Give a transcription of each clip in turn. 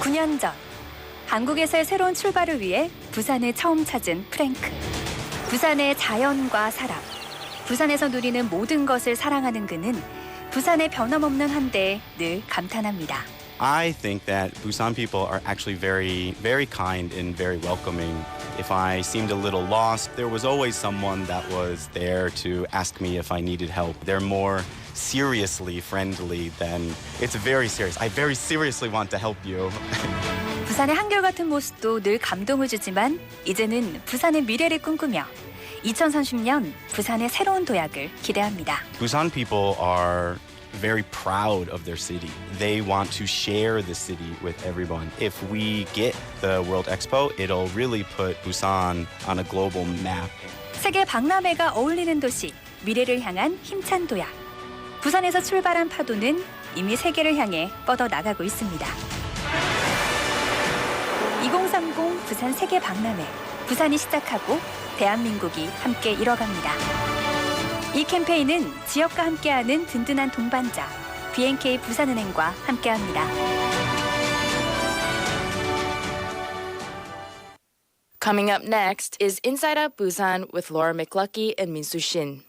9년 전 한국에서의 새로운 출발을 위해 부산을 처음 찾은 프랭크. 부산의 자연과 사람, 부산에서 누리는 모든 것을 사랑하는 그는 부산의 변함없는 한데에 늘 감탄합니다. I think that Busan people are actually very, very kind and very welcoming. If I seemed a little lost, there was always someone that was there to ask me if I needed help. They're more seriously friendly than it's very serious. I very seriously want to help you. 부산의 한결같은 모습도 늘 감동을 주지만 이제는 부산의 미래를 꿈꾸며 2030년 부산의 새로운 도약을 기대합니다. Busan people are very proud of their city. They want to share the city with everyone. If we get the World Expo, it'll really put Busan on a global map. 세계 박람회가 어울리는 도시, 미래를 향한 힘찬 도약. 부산에서 출발한 파도는 이미 세계를 향해 뻗어나가고 있습니다. 2030 부산 세계 박람회. 부산이 시작하고 대한민국이 함께 이뤄갑니다. 이 캠페인은 지역과 함께하는 든든한 동반자 Y2K 부산은행과 함께합니다. Coming up next is Inside Out Busan with Laura McLucky and Minsu Shin.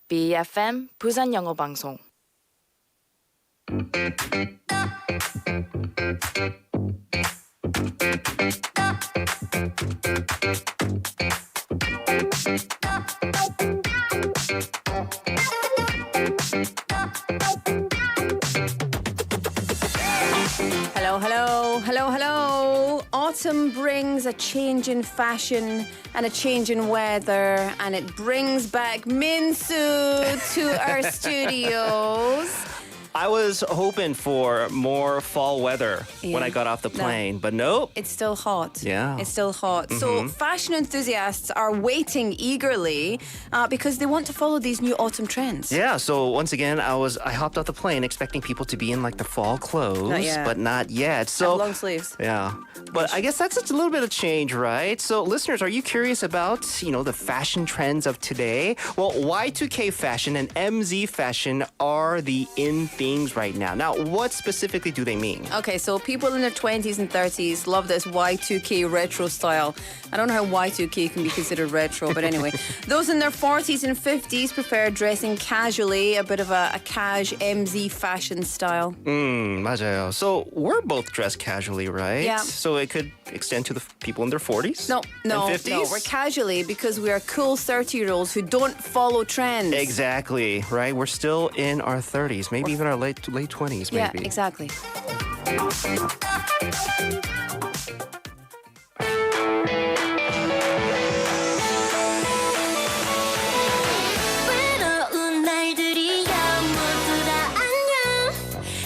BFM 부산영어방송. Hello. Autumn brings a change in fashion and a change in weather, and it brings back Minsu to our studios. I was hoping for more fall weather when I got off the plane, but nope. It's still hot. Yeah. It's still hot. So fashion enthusiasts are waiting eagerly because they want to follow these new autumn trends. Yeah, so once again, I hopped off the plane expecting people to be in like the fall clothes, but not yet. So Long sleeves. yeah, but I guess that's just a little bit of change, right? So listeners, are you curious about, the fashion trends of today? Well, Y2K fashion and MZ fashion are the in things right now. Now, what specifically do they mean? Okay, so people in their 20s and 30s love this Y2K retro style. I don't know how Y2K can be considered retro, but anyway. Those in their 40s and 50s prefer dressing casually, a bit of a cash MZ fashion style. 맞아요. So we're both dressed casually, right? Yeah. So it could extend to the people in their 40s? No, and 50s? we're casually because we are cool 30-year-olds who don't follow trends. Exactly, right? We're still in our 30s, maybe even our late 20s, maybe. Yeah, exactly. 외로운 날들이야 모두 다 안녕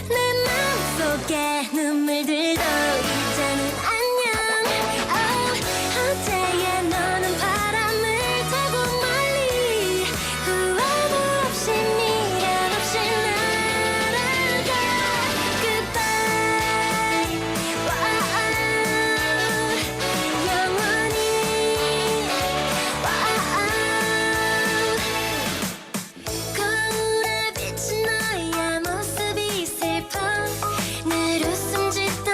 내 마음속에 눈물들도 이제는 안녕 어제의 너는 바람을 타고 멀리 후회도 없이 미련 없이 날아가 Goodbye 영원히 거울에 비친 너의 모습이 슬퍼 늘 웃음 짓던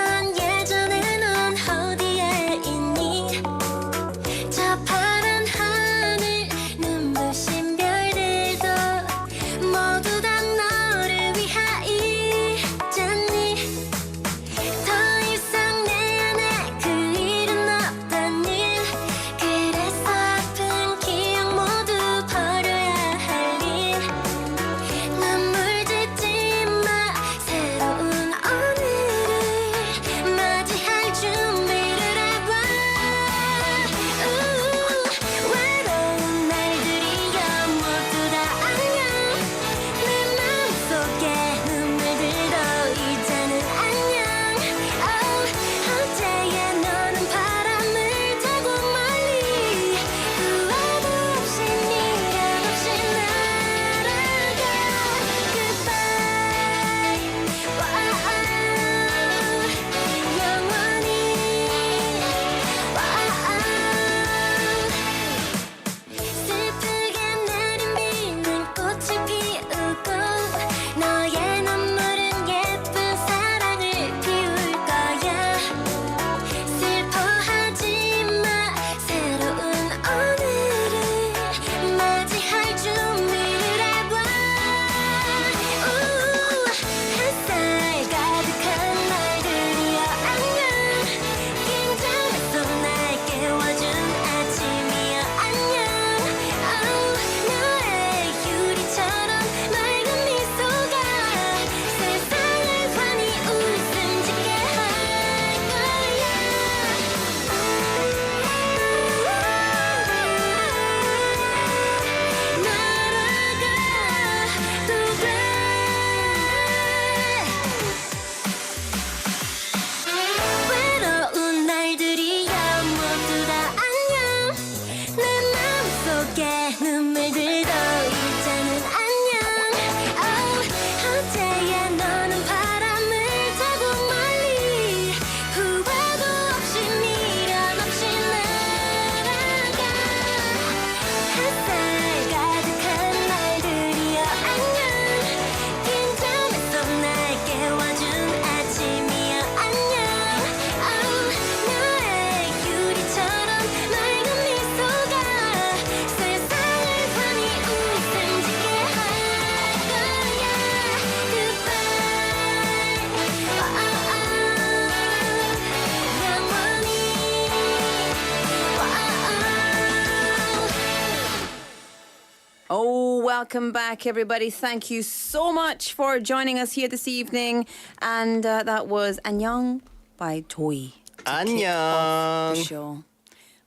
welcome back, everybody. Thank you so much for joining us here this evening. And that was Annyeong by Toy. 안녕. Show.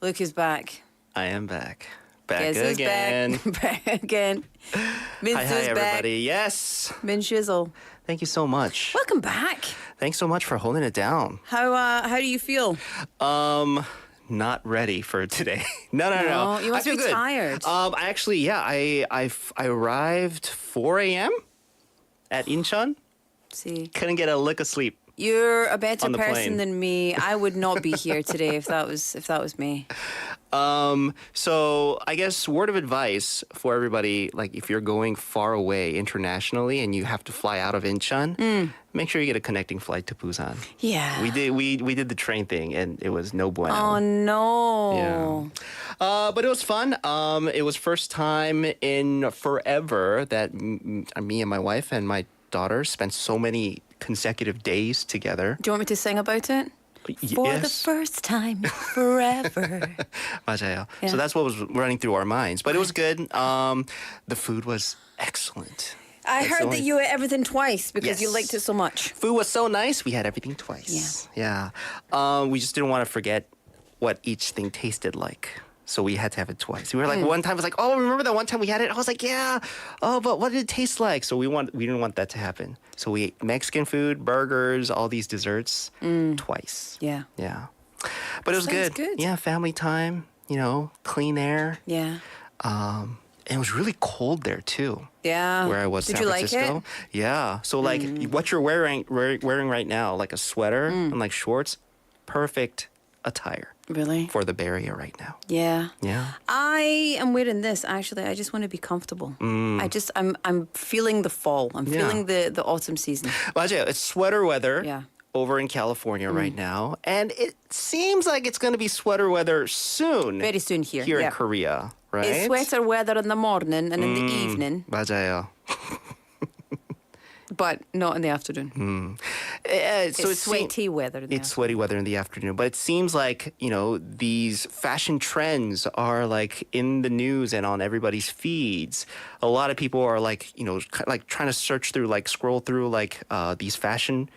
Luke is back. I am back. Back Guess who's again. back? Back again. Minsu's Hi, back. everybody. Yes. Min Shizzle. Thank you so much. Welcome back. Thanks so much for holding it down. How do you feel? Not ready for today. No. You must I feel be good. tired. I arrived 4 a.m. at Incheon. See, Couldn't get a lick of sleep. you're a better On the person plane. than me. I would not be here today if that was me. So I guess word of advice for everybody, like if you're going far away internationally and you have to fly out of Incheon, make sure you get a connecting flight to Busan. Yeah. We did the train thing and it was no bueno. Oh no. Yeah. But it was fun. It was first time in forever that me and my wife and my daughter spent so many consecutive days together. Do you want me to sing about it? For the Yes. first time forever. 맞아요. Yeah. So that's what was running through our minds. But it was good. The food was excellent. I That's heard the that only- you ate everything twice because you Yes. liked it so much. Food was so nice, we had everything twice. Yeah. We just didn't want to forget what each thing tasted like. So we had to have it twice. We were like, one time it was like, oh, remember that one time we had it? I was like, yeah. Oh, but what did it taste like? So we didn't want that to happen. So we ate Mexican food, burgers, all these desserts twice. Yeah. Yeah. But it was Sounds good. good. Yeah, family time, clean air. Yeah. And it was really cold there too. Yeah. Where I was, Did San you like Francisco. it? Yeah. So like what you're wearing right now, like a sweater and like shorts, perfect attire Really? for the Bay Area right now. Yeah. Yeah. I am wearing this actually. I just want to be comfortable. I'm feeling the fall. I'm Yeah. feeling the autumn season. 맞아요. It's sweater weather Yeah. over in California right now, and it seems like it's going to be sweater weather soon. Very soon here. Here yeah. in Korea, right? It's sweater weather in the morning and in the evening, 맞아요. but not in the afternoon. So It's sweaty weather. In the It's sweaty weather in the afternoon, but it seems like, these fashion trends are like in the news and on everybody's feeds. A lot of people are like, like trying to search through, like scroll through like these fashion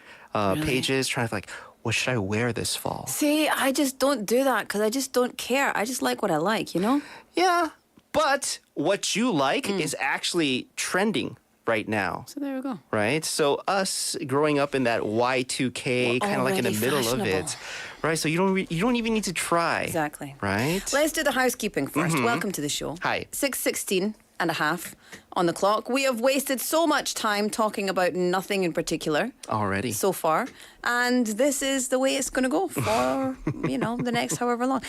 pages, trying to like, what should I wear this fall? See, I just don't do that because I just don't care. I just like what I like, Yeah, but what you like is actually trending right now. So there we go. Right? So us growing up in that Y2K, kind of like in the already middle of fashionable. it, right? So you don't even need to try. Exactly. Right? Let's do the housekeeping 1st Welcome to the show. Hi. 6:16 and a half on the clock. We have wasted so much time talking about nothing in particular Already. so far. And this is the way it's going to go for, the next however long.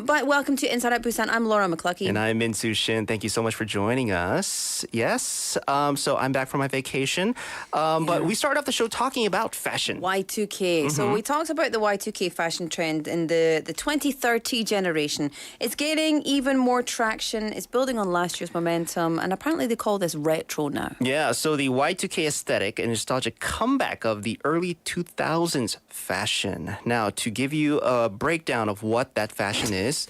But welcome to Inside Out Busan. I'm Laura McCluckey. And I'm Min Shin. Thank you so much for joining us. Yes. So I'm back from my vacation. But we started off the show talking about fashion. Y2K. So we talked about the Y2K fashion trend in the 2030 generation. It's gaining even more traction. It's building on last year's momentum. And apparently they call this retro now. Yeah, so the Y2K aesthetic and nostalgic comeback of the early 2000s fashion. Now, to give you a breakdown of what that fashion is,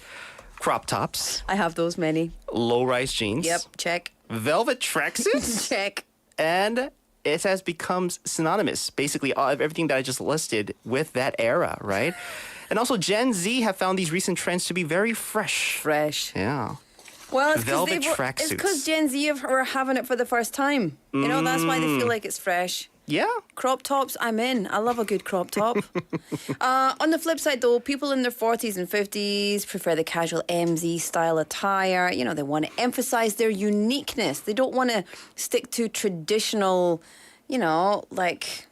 crop tops, I have those many. low-rise jeans, Yep, check. velvet tracksuits, Check. and it has become synonymous, basically, of everything that I just listed with that era, right? And also, Gen Z have found these recent trends to be very fresh. Fresh. Yeah. Well, it's Velvet because tracksuits. Gen Z are having it for the first time. That's why they feel like it's fresh. Yeah. Crop tops, I'm in. I love a good crop top. On the flip side, though, people in their 40s and 50s prefer the casual MZ style attire. They want to emphasize their uniqueness. They don't want to stick to traditional, like,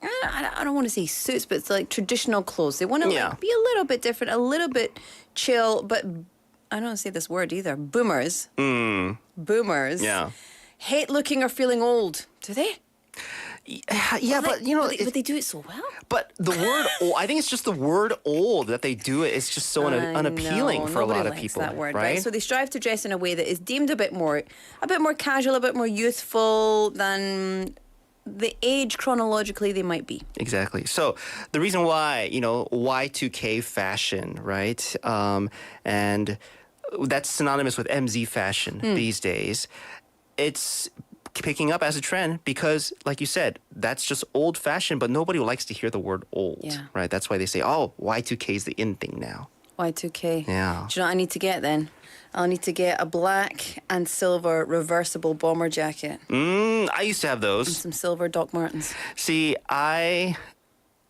I don't want to say suits, but it's like traditional clothes. They want to Yeah. be a little bit different, a little bit chill, but I don't say this word either. Boomers. Boomers. Yeah. Hate looking or feeling old. Do they? Yeah, but but they do it so well. But the word old, I think it's just the word old that they do it. It's just so unappealing for a lot of likes people, that word, right? So they strive to dress in a way that is deemed a bit more casual, a bit more youthful than the age chronologically they might be. Exactly. So the reason why, Y2K fashion, right? And that's synonymous with MZ fashion these days. it's picking up as a trend because, like you said, that's just old-fashioned, but nobody likes to hear the word old, Yeah. right? That's why they say, oh, Y2K is the in thing now. Y2K. Yeah. Do you know what I need to get then? I'll need to get a black and silver reversible bomber jacket I used to have and those. some silver Doc Martens. See, I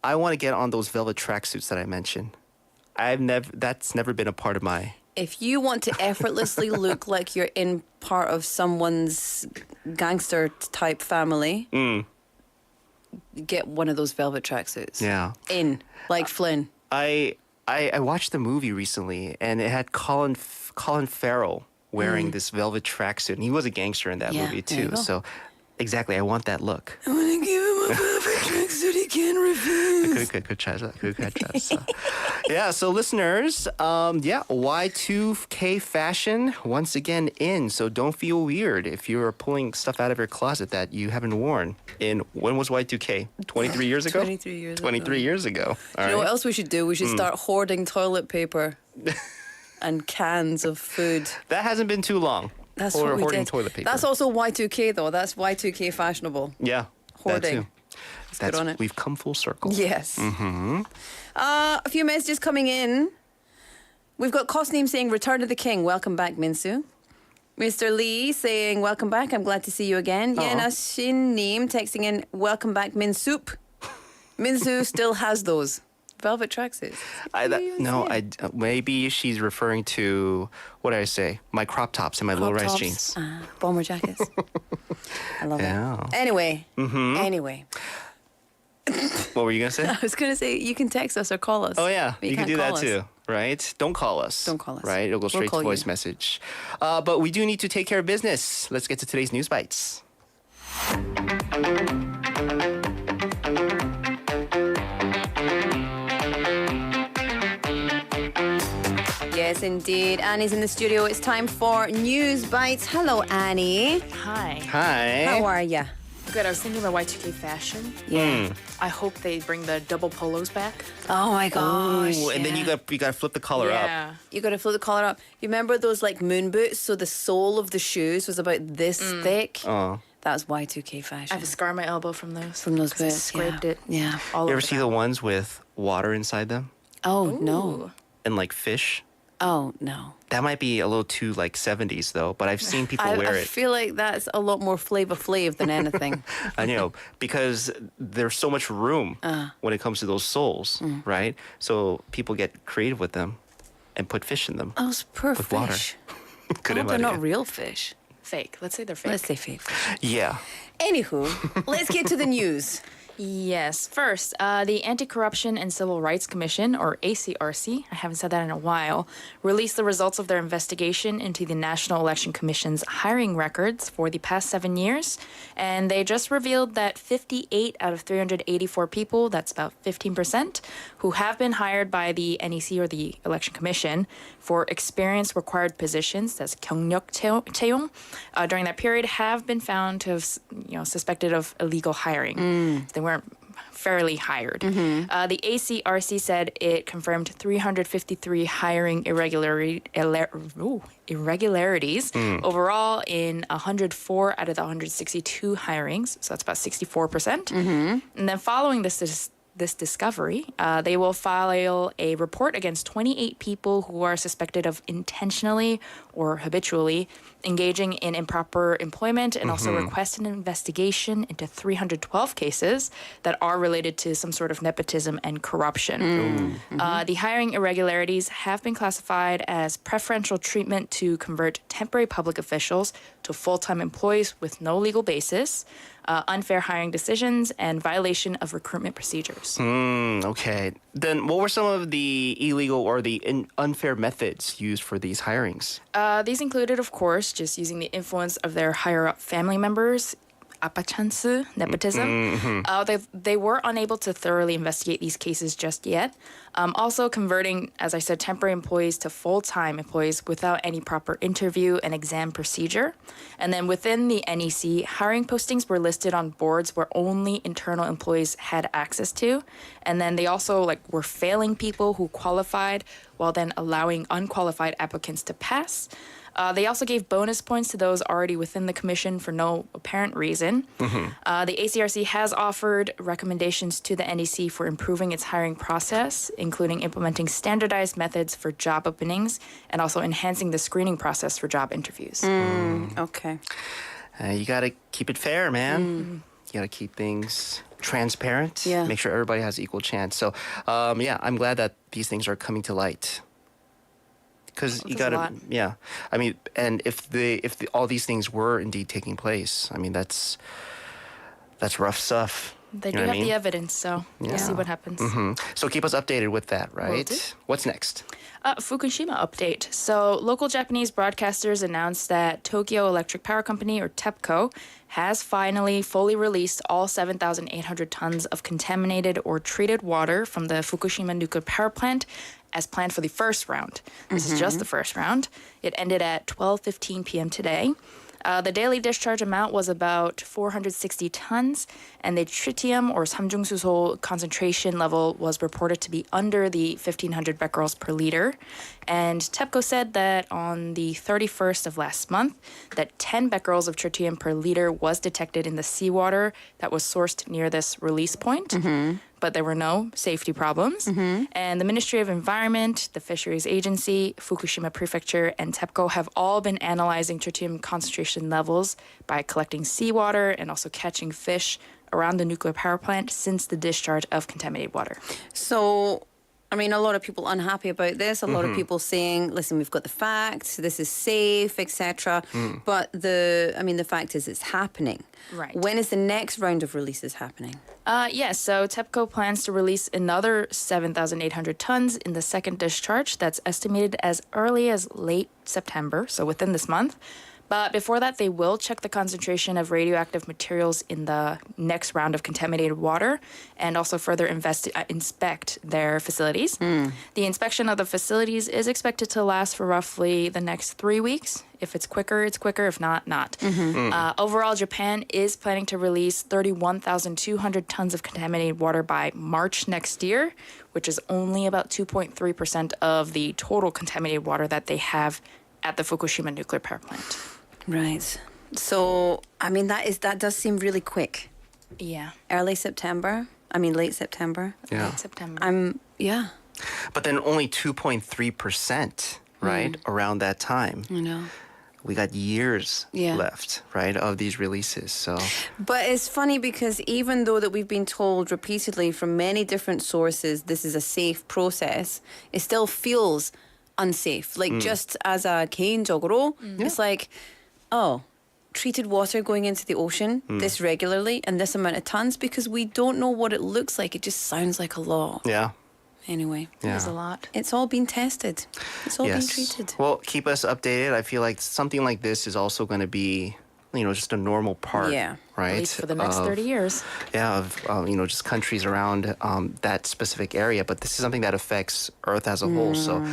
want to get on those velvet tracksuits that I mentioned. That's never been a part of my. If you want to effortlessly look like you're in part of someone's gangster type family, get one of those velvet tracksuits. Yeah. Like Flynn. I watched the movie recently, and it had Colin Farrell wearing this velvet tracksuit, and he was a gangster in that Yeah, movie there you too. go. So, exactly, I want that look. I want to give him a velvet tracksuit he can't refuse. Good try. So, yeah, so listeners, Y2K fashion once again in. So don't feel weird if you're pulling stuff out of your closet that you haven't worn. When was Y2K? 23 years ago? 23 years ago. 23 years ago. All You know right. what else we should do? We should start hoarding toilet paper and cans of food. That hasn't been too long. That's Or what we hoarding did. toilet paper. That's also Y2K though. That's Y2K fashionable. Yeah. Hoarding. That too. good on it. We've come full circle. Yes. A few messages coming in. We've got Cosname saying, Return of the King. Welcome back, Minsu. Mr. Lee saying, welcome back. I'm glad to see you again. Yena Shinnim texting in, welcome back, Minsup. Minsu still has those velvet tracksuits. Maybe she's referring to, what did I say? My crop tops and my low-rise Crop tops, jeans. Bomber jackets. I love Yeah. it. Anyway. What were you going to say? I was going to say, you can text us or call us. Oh, yeah. But You can can't do that call us. too, right? Don't call us. Don't call us. Right? It'll go We'll straight call to voice you. message. But we do need to take care of business. Let's get to today's News Bites. Yes, indeed. Annie's in the studio. It's time for News Bites. Hello, Annie. Hi. Hi. How are you? Good. I was thinking about Y2K fashion. Yeah. I hope they bring the double polos back. Oh my gosh. Ooh, and then you got to flip the collar up. Yeah. You got to flip the collar up. You remember those like moon boots? So the sole of the shoes was about this thick. Oh. That was Y2K fashion. I have a scar on my elbow from those. From those 'cause I boots. scraped yeah. it. Yeah. All You ever over see that. the ones with water inside them Oh no. and like fish? Oh no. That might be a little too like 70s though, but I've seen people wear I it. feel like that's a lot more Flavor Flav than anything. I know, because there's so much room when it comes to those soles, right? So people get creative with them and put fish in them. Those poor With water. fish. Good I hope they're idea. not real fish. Fake. Let's say they're fake. Let's say fake fish. Yeah. Anywho, let's get to the news. Yes. First, the Anti-Corruption and Civil Rights Commission, or ACRC, I haven't said that in a while, released the results of their investigation into the National Election Commission's hiring records for the past 7 years. And they just revealed that 58 out of 384 people, that's about 15%, who have been hired by the NEC or the Election Commission for experience required positions, that's 경력 채용, during that period have been found to have, suspected of illegal hiring. They weren't fairly hired. The ACRC said it confirmed 353 hiring irregularities overall in 104 out of the 162 hirings, so that's about 64%. And then following this discovery, they will file a report against 28 people who are suspected of intentionally or habitually engaging in improper employment and also request an investigation into 312 cases that are related to some sort of nepotism and corruption. The hiring irregularities have been classified as preferential treatment to convert temporary public officials to full-time employees with no legal basis, unfair hiring decisions, and violation of recruitment procedures. Okay. Then what were some of the illegal or the unfair methods used for these hirings? These included, of course, just using the influence of their higher-up family members, 아빠찬스, nepotism. They were unable to thoroughly investigate these cases just yet. Also converting, as I said, temporary employees to full-time employees without any proper interview and exam procedure. And then within the NEC, hiring postings were listed on boards where only internal employees had access to. And then they also were failing people who qualified while then allowing unqualified applicants to pass. They also gave bonus points to those already within the commission for no apparent reason. The ACRC has offered recommendations to the NEC for improving its hiring process, including implementing standardized methods for job openings and also enhancing the screening process for job interviews. Okay. You got to keep it fair, man. You got to keep things transparent. Yeah. Make sure everybody has equal chance. So, I'm glad that these things are coming to light. Because you That's a got lot. to, yeah. I mean, and if all these things were indeed taking place, I mean, that's rough stuff. They You do know what have I mean? the evidence, so we'll see what happens. So keep us updated with that, right? do. What's next? Fukushima update. So, local Japanese broadcasters announced that Tokyo Electric Power Company, or TEPCO, has finally fully released all 7,800 tons of contaminated or treated water from the Fukushima nuclear power plant as planned for the first round. This is just the first round. It ended at 12:15 p.m. today. The daily discharge amount was about 460 tons, and the tritium or 삼중수소 concentration level was reported to be under the 1,500 becquerels per liter. And TEPCO said that on the 31st of last month, that 10 becquerels of tritium per liter was detected in the seawater that was sourced near this release point. But there were no safety problems. And the Ministry of Environment, the Fisheries Agency, Fukushima Prefecture, and TEPCO have all been analyzing tritium concentration levels by collecting seawater and also catching fish around the nuclear power plant since the discharge of contaminated water. So, I mean, a lot of people unhappy about this. A lot of people saying, "Listen, we've got the facts. This is safe, etc." But the fact is, it's happening. Right. When is the next round of releases happening? Yes, so TEPCO plans to release another 7,800 tons in the second discharge that's estimated as early as late September, so within this month. But before that, they will check the concentration of radioactive materials in the next round of contaminated water and also further inspect their facilities. The inspection of the facilities is expected to last for roughly the next 3 weeks. If it's quicker, it's quicker. If not, not. Overall, Japan is planning to release 31,200 tons of contaminated water by March next year, which is only about 2.3% of the total contaminated water that they have at the Fukushima nuclear power plant. Right. So, I mean, that does seem really quick. Yeah. Early September. I mean, late September. Yeah. Late September. Yeah. But then only 2.3%, right? Around that time. I know. We got years Yeah. left, right, of these releases. So, But it's funny because even though that we've been told repeatedly from many different sources this is a safe process, it still feels unsafe. Like just as a 개인적으로, it's like, oh, treated water going into the ocean this regularly and this amount of tons because we don't know what it looks like. It just sounds like a lot. yeah. Anyway, There's a Yeah. lot. it's all been tested. It's all been treated. Well, keep us updated. I feel like something like this is also going to be, just a normal part, Yeah. right? At least for the next of- 30 years. Yeah, of just countries around that specific area. But this is something that affects Earth as a whole. So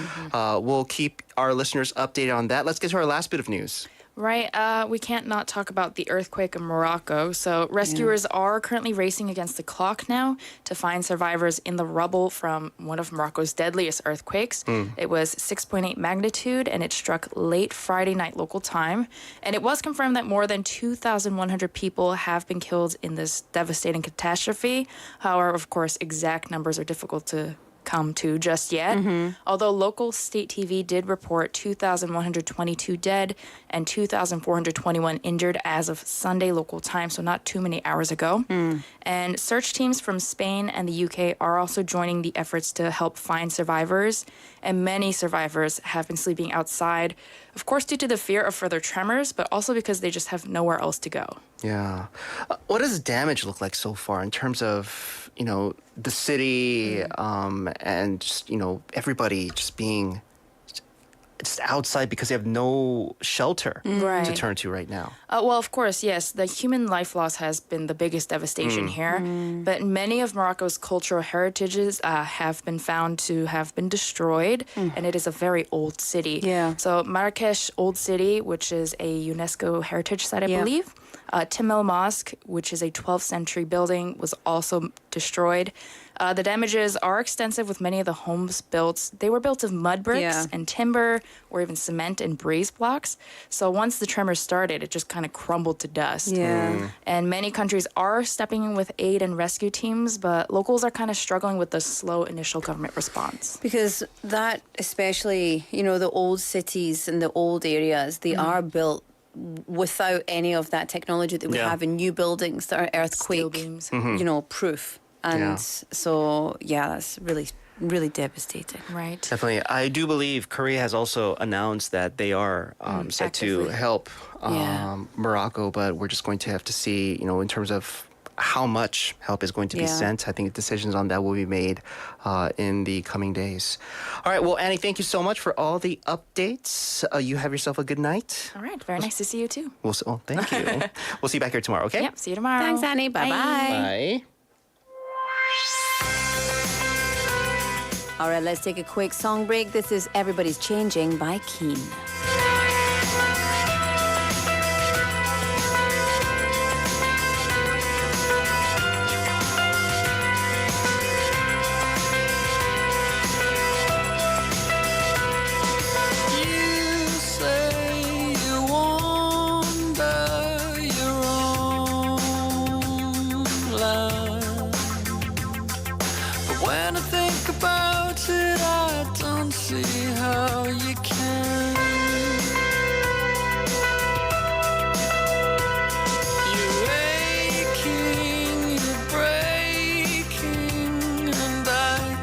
we'll keep our listeners updated on that. Let's get to our last bit of news. Right. We can't not talk about the earthquake in Morocco. So rescuers are currently racing against the clock now to find survivors in the rubble from one of Morocco's deadliest earthquakes. It was 6.8 magnitude and it struck late Friday night local time. And it was confirmed that more than 2,100 people have been killed in this devastating catastrophe. However, of course, exact numbers are difficult to come to just yet. Although local state TV did report 2,122 dead and 2,421 injured as of Sunday local time, so not too many hours ago. And search teams from Spain and the UK are also joining the efforts to help find survivors. And many survivors have been sleeping outside, of course, due to the fear of further tremors, but also because they just have nowhere else to go. Yeah. What does damage look like so far in terms of, the city and just, everybody just being just outside because they have no shelter to Right. turn to right now? Well, of course, yes. The human life loss has been the biggest devastation here. But many of Morocco's cultural heritages have been found to have been destroyed, and it is a very old city. Yeah. So Marrakesh Old City, which is a UNESCO heritage site, I Yeah. believe, Timil Mosque, which is a 12th century building, was also destroyed. The damages are extensive with many of the homes built. They were built of mud bricks Yeah. and timber or even cement and braze blocks. So once the tremors started, it just kind of crumbled to dust. Yeah. And many countries are stepping in with aid and rescue teams, but locals are kind of struggling with the slow initial government response. Because that, especially, the old cities and the old areas, they are built without any of that technology that we Yeah. have in new buildings that are earthquake, Steel beams. proof. And that's really, really devastating. Right. Definitely. I do believe Korea has also announced that they are set to actively. help Yeah. Morocco, but we're just going to have to see, in terms of how much help is going to be Yeah. sent. I think decisions on that will be made in the coming days. All right. Well, Annie, thank you so much for all the updates. You have yourself a good night. All right. Very nice to see you too. Thank you. We'll see you back here tomorrow, okay? Yep. See you tomorrow. Thanks, Annie. Bye-bye. Bye. All right, let's take a quick song break. This is Everybody's Changing by Keen. You say you wander your own land, but when I think about it, I don't see how you can. You're aching, you're breaking, and I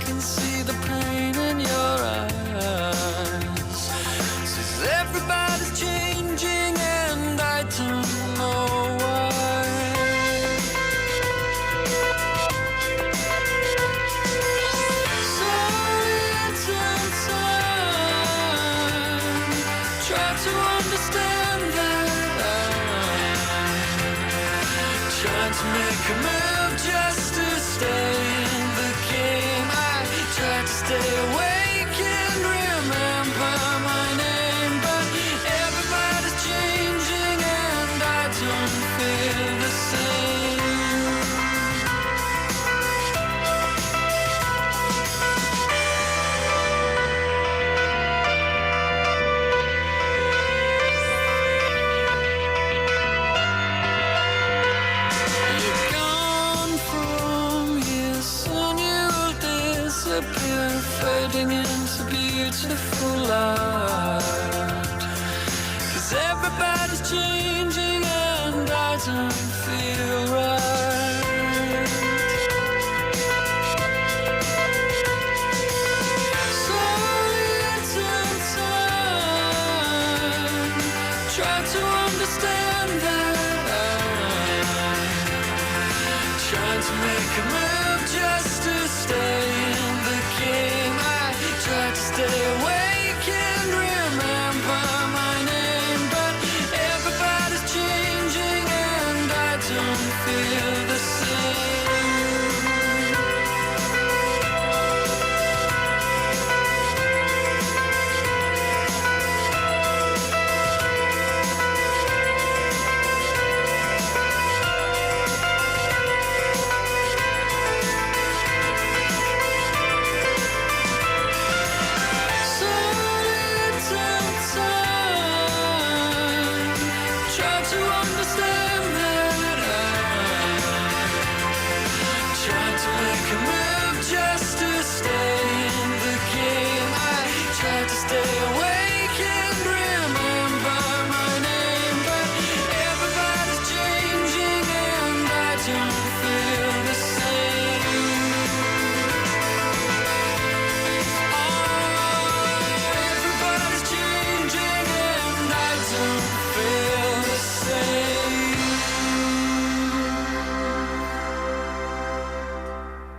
can see the pain in your eyes. Says everybody's changing, and I don't know why. So little time, try to understand that I'm trying to make a move just to stay in the game. I try to stay awake and remember my name, but everybody's changing and I don't feel the same. You're gone from here, soon you'll disappear, fading into beautiful light. 'Cause everybody's changing and I don't feel right. So little time, try to understand that I'm trying to make a move just to stay in the game. I try to stay awake and remember my name, but everybody's changing and I don't feel the same. So little time, try to understand that I'm trying to make a move just to stay in the game. I try to stay awake and remember my name, but everybody's changing and I don't feel the same. Everybody's changing and I don't feel the same.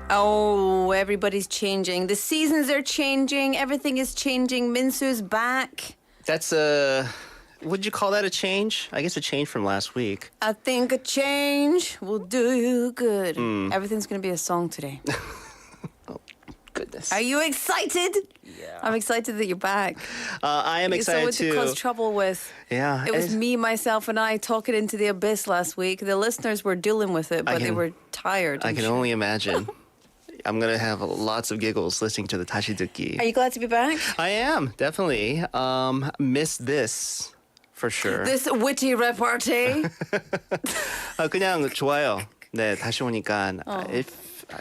Oh, everybody's changing. The seasons are changing. Everything is changing. Minsu's back. That's would you call that a change? I guess a change from last week. I think a change will do you good. Everything's going to be a song today. Good. goodness. Are you excited? Yeah. I'm excited that you're back. I am It's excited someone to cause too. trouble with. Yeah. It was and- me, myself, and I talking into the abyss last week. The listeners were dealing with it, but they can- were tired. I I'm can sure. only imagine. I'm gonna have lots of giggles listening to the 다시 듣기. Are you glad to be back? I am definitely. Miss this for sure. This witty repartee. 그냥 좋아요. 네, 다시 오니까. Oh.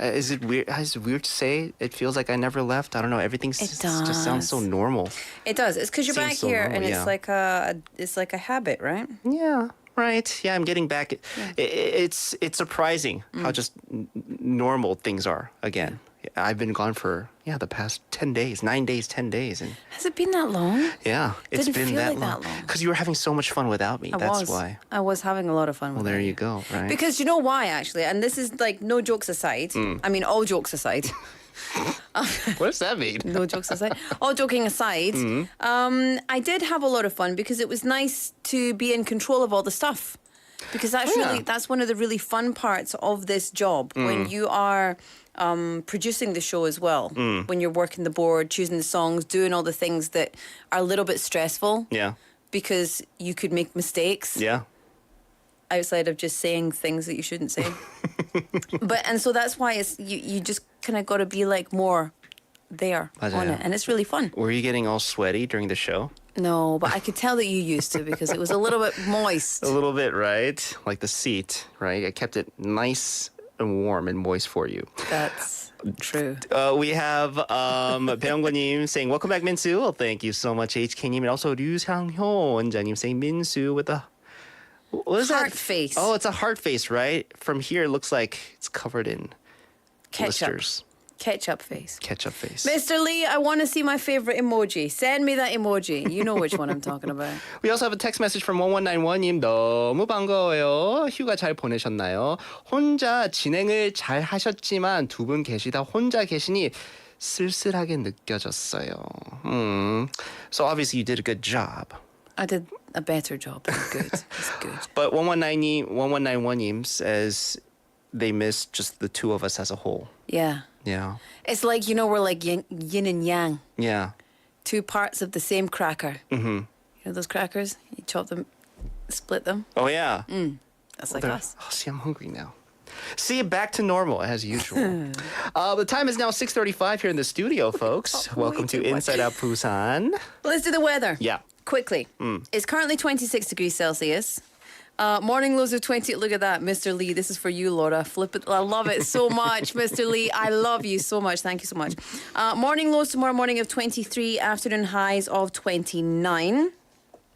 Is it weird? Is it weird to say? It feels like I never left. I don't know. Everything just sounds so does. normal. It does. It's because you're Seems back so here, normal, and yeah. it's like a habit, right? Yeah. Right. Yeah, I'm getting back. It's surprising how just normal things are again. I've been gone for the past 10 days, 9 days, 10 days, and Has it been that long? yeah, it's Didn't been feel that like long. that long. Because you were having so much fun without me. That's why. I was having a lot of fun Well, with there it. you go. Right. Because you know why, actually, and this is like no jokes aside. I mean, all jokes aside. What does that mean? No jokes aside. All joking aside, I did have a lot of fun because it was nice to be in control of all the stuff. Because that's one of the really fun parts of this job when you are producing the show as well. When you're working the board, choosing the songs, doing all the things that are a little bit stressful. Yeah. Because you could make mistakes. Yeah. Outside of just saying things that you shouldn't say. And so that's why it's you just kind of got to be like more there on 맞아요. it, and it's really fun. Were you getting all sweaty during the show? No, but I could tell that you used to because it was a little bit moist. A little bit, right? Like the seat, right? I kept it nice and warm and moist for you. That's true. We have 배영권님 saying, welcome back, Minsu. Well, thank you so much, HK님. And also 류상효 원자님 saying, Minsu with a... What is Heart that? face. Oh, it's a heart face, right? From here, it looks like it's covered in Ketchup. blisters. Ketchup face. Ketchup face. Mr. Lee, I want to see my favorite emoji. Send me that emoji. You know which one I'm talking about. We also have a text message from 1191님. 너무 반가워요. 휴가 잘 보내셨나요? 혼자 진행을 잘 하셨지만 두 분 계시다 혼자 계시니 쓸쓸하게 느껴졌어요. So obviously you did a good job. I did a better job. It's good. It's good. But 1191님 says they miss just the two of us as a whole. Yeah. Yeah. It's like, we're like yin and yang. Yeah. Two parts of the same cracker. Mm-hmm. You know those crackers? You chop them, split them. Oh, yeah. That's like They're- us. Oh, see, I'm hungry now. See, back to normal as usual. The time is now 6:35 here in the studio, folks. Welcome to too much. Inside Out Busan. Let's do the weather. Yeah. Quickly. It's currently 26 degrees Celsius. Morning lows of 20. Look at that, Mr. Lee. This is for you, Laura. Flip it. I love it so much, Mr. Lee. I love you so much. Thank you so much. Morning lows tomorrow morning of 23. Afternoon highs of 29.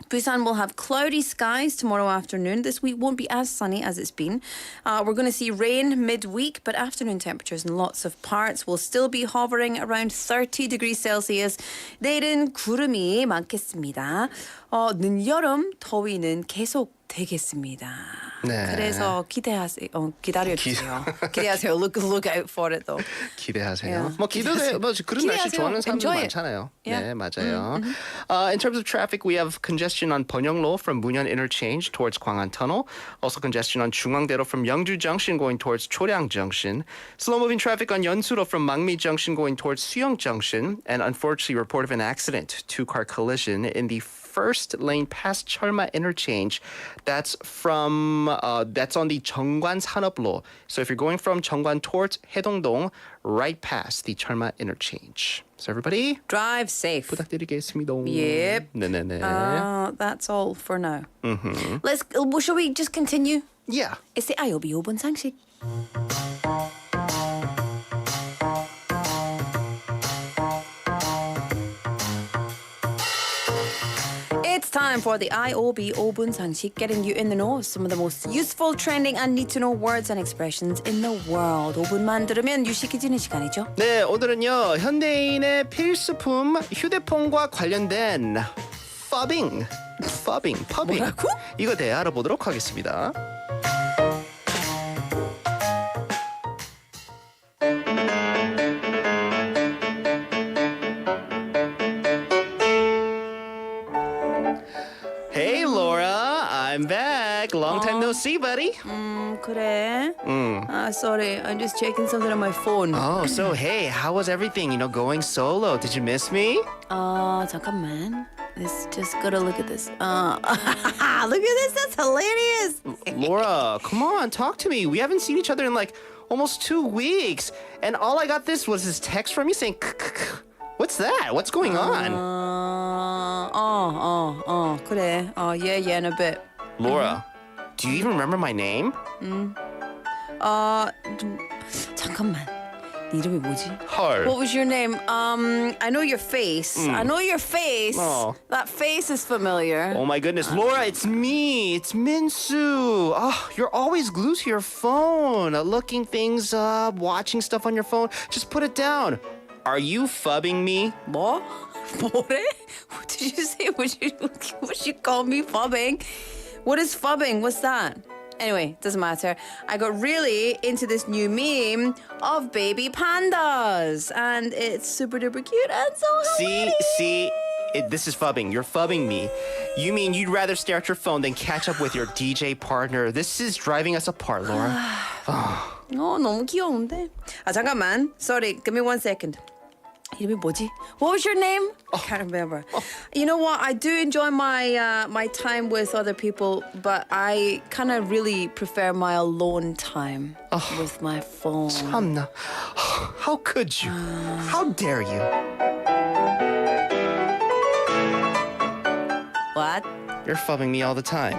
Busan will have cloudy skies tomorrow afternoon. This week won't be as sunny as it's been. We're going to see rain midweek, but afternoon temperatures in lots of parts will still be hovering around 30 degrees Celsius. 내일은 구름이 많겠습니다. 늦여름 더위는 계속 되겠습니다. 네. 그래서 기다려주세요. 기대하세요. Look out for it though. 기대하세요. Yeah. 뭐 기대돼. 뭐 그런 날씨 기대하세요. 좋아하는 사람들 Enjoy it. 많잖아요. Yeah. 네, 맞아요. In terms of traffic, we have congestion on 번영로 from Munyeon Interchange towards Gwangan Tunnel. Also congestion on 중앙대로 from Yeongju Junction going towards Choryang Junction. Slow-moving traffic on Yeonsuro from Mangmi Junction going towards Suyeong Junction. And unfortunately, report of an accident, two-car collision in the first lane past Cheolma Interchange. That's that's on the Cheongwan 산업로. So if you're going from Cheongwan towards 해동동, right past the Cheolma Interchange. So everybody, Drive safe. 부탁드리겠습니다. Yep. 네네네. That's all for now. Shall we just continue? Yeah. It's the IOB 5분 상식. It's time for the IOB 5분 상식, getting you in the know of some of the most useful, trending and need-to-know words and expressions in the world. 5분만 들으면 유식해지는 시간이죠. 네, 오늘은요. 현대인의 필수품 휴대폰과 관련된 phubbing. 뭐라고? 이거 대해 알아보도록 하겠습니다. Hey Laura, I'm back. Long time no see, buddy. 그래? Sorry, I'm just checking something on my phone. Oh, so hey, how was everything? Going solo. Did you miss me? 잠깐만. Let's just gotta look at this. Look at this. That's hilarious. Laura, come on, talk to me. We haven't seen each other in like almost 2 weeks, and all I got was this text from you saying, "What's that? What's going on?" 그래. Yeah, in a bit. Laura, do you even remember my name? 잠깐만. 네 이름이 뭐지? 헐. What was your name? I know your face. I know your face. Oh. That face is familiar. Oh my goodness, Laura, it's me. It's Minsu. Oh, you're always glued to your phone, looking things up, watching stuff on your phone. Just put it down. Are you phubbing me? 뭐? 뭐래? What did you say? Would you call me phubbing? What is phubbing? What's that? Anyway, doesn't matter. I got really into this new meme of baby pandas, and it's super duper cute and so See, this is phubbing. You're phubbing me. You mean you'd rather stare at your phone than catch up with your DJ partner? This is driving us apart, Laura. 너무 귀여운데. 잠깐만. Sorry, give me 1 second. 이름이 뭐지? What was your name? I can't remember. You know what? I do enjoy my my time with other people, but I kind of really prefer my alone time with my phone. 참나. How could you? How dare you? What? You're phubbing me all the time.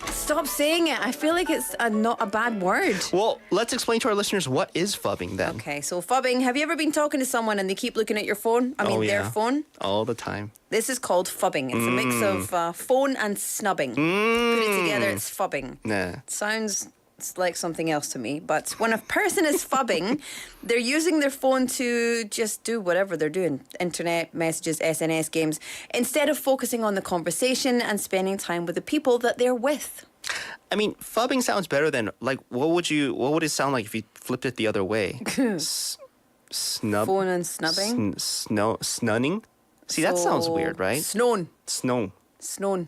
Stop saying it. I feel like it's not a bad word. Well, let's explain to our listeners what is phubbing then. Okay, so phubbing. Have you ever been talking to someone and they keep looking at your phone? Their phone? All the time. This is called phubbing. It's a mix of phone and snubbing. Put it together, it's phubbing. Nah. Sounds like something else to me. But when a person is phubbing, they're using their phone to just do whatever they're doing. Internet, messages, SNS, games. Instead of focusing on the conversation and spending time with the people that they're with. I mean, phubbing sounds better than like what would it sound like if you flipped it the other way? Snub. Phone and snubbing? Snunning? See, that sounds weird, right? Snown. Snow.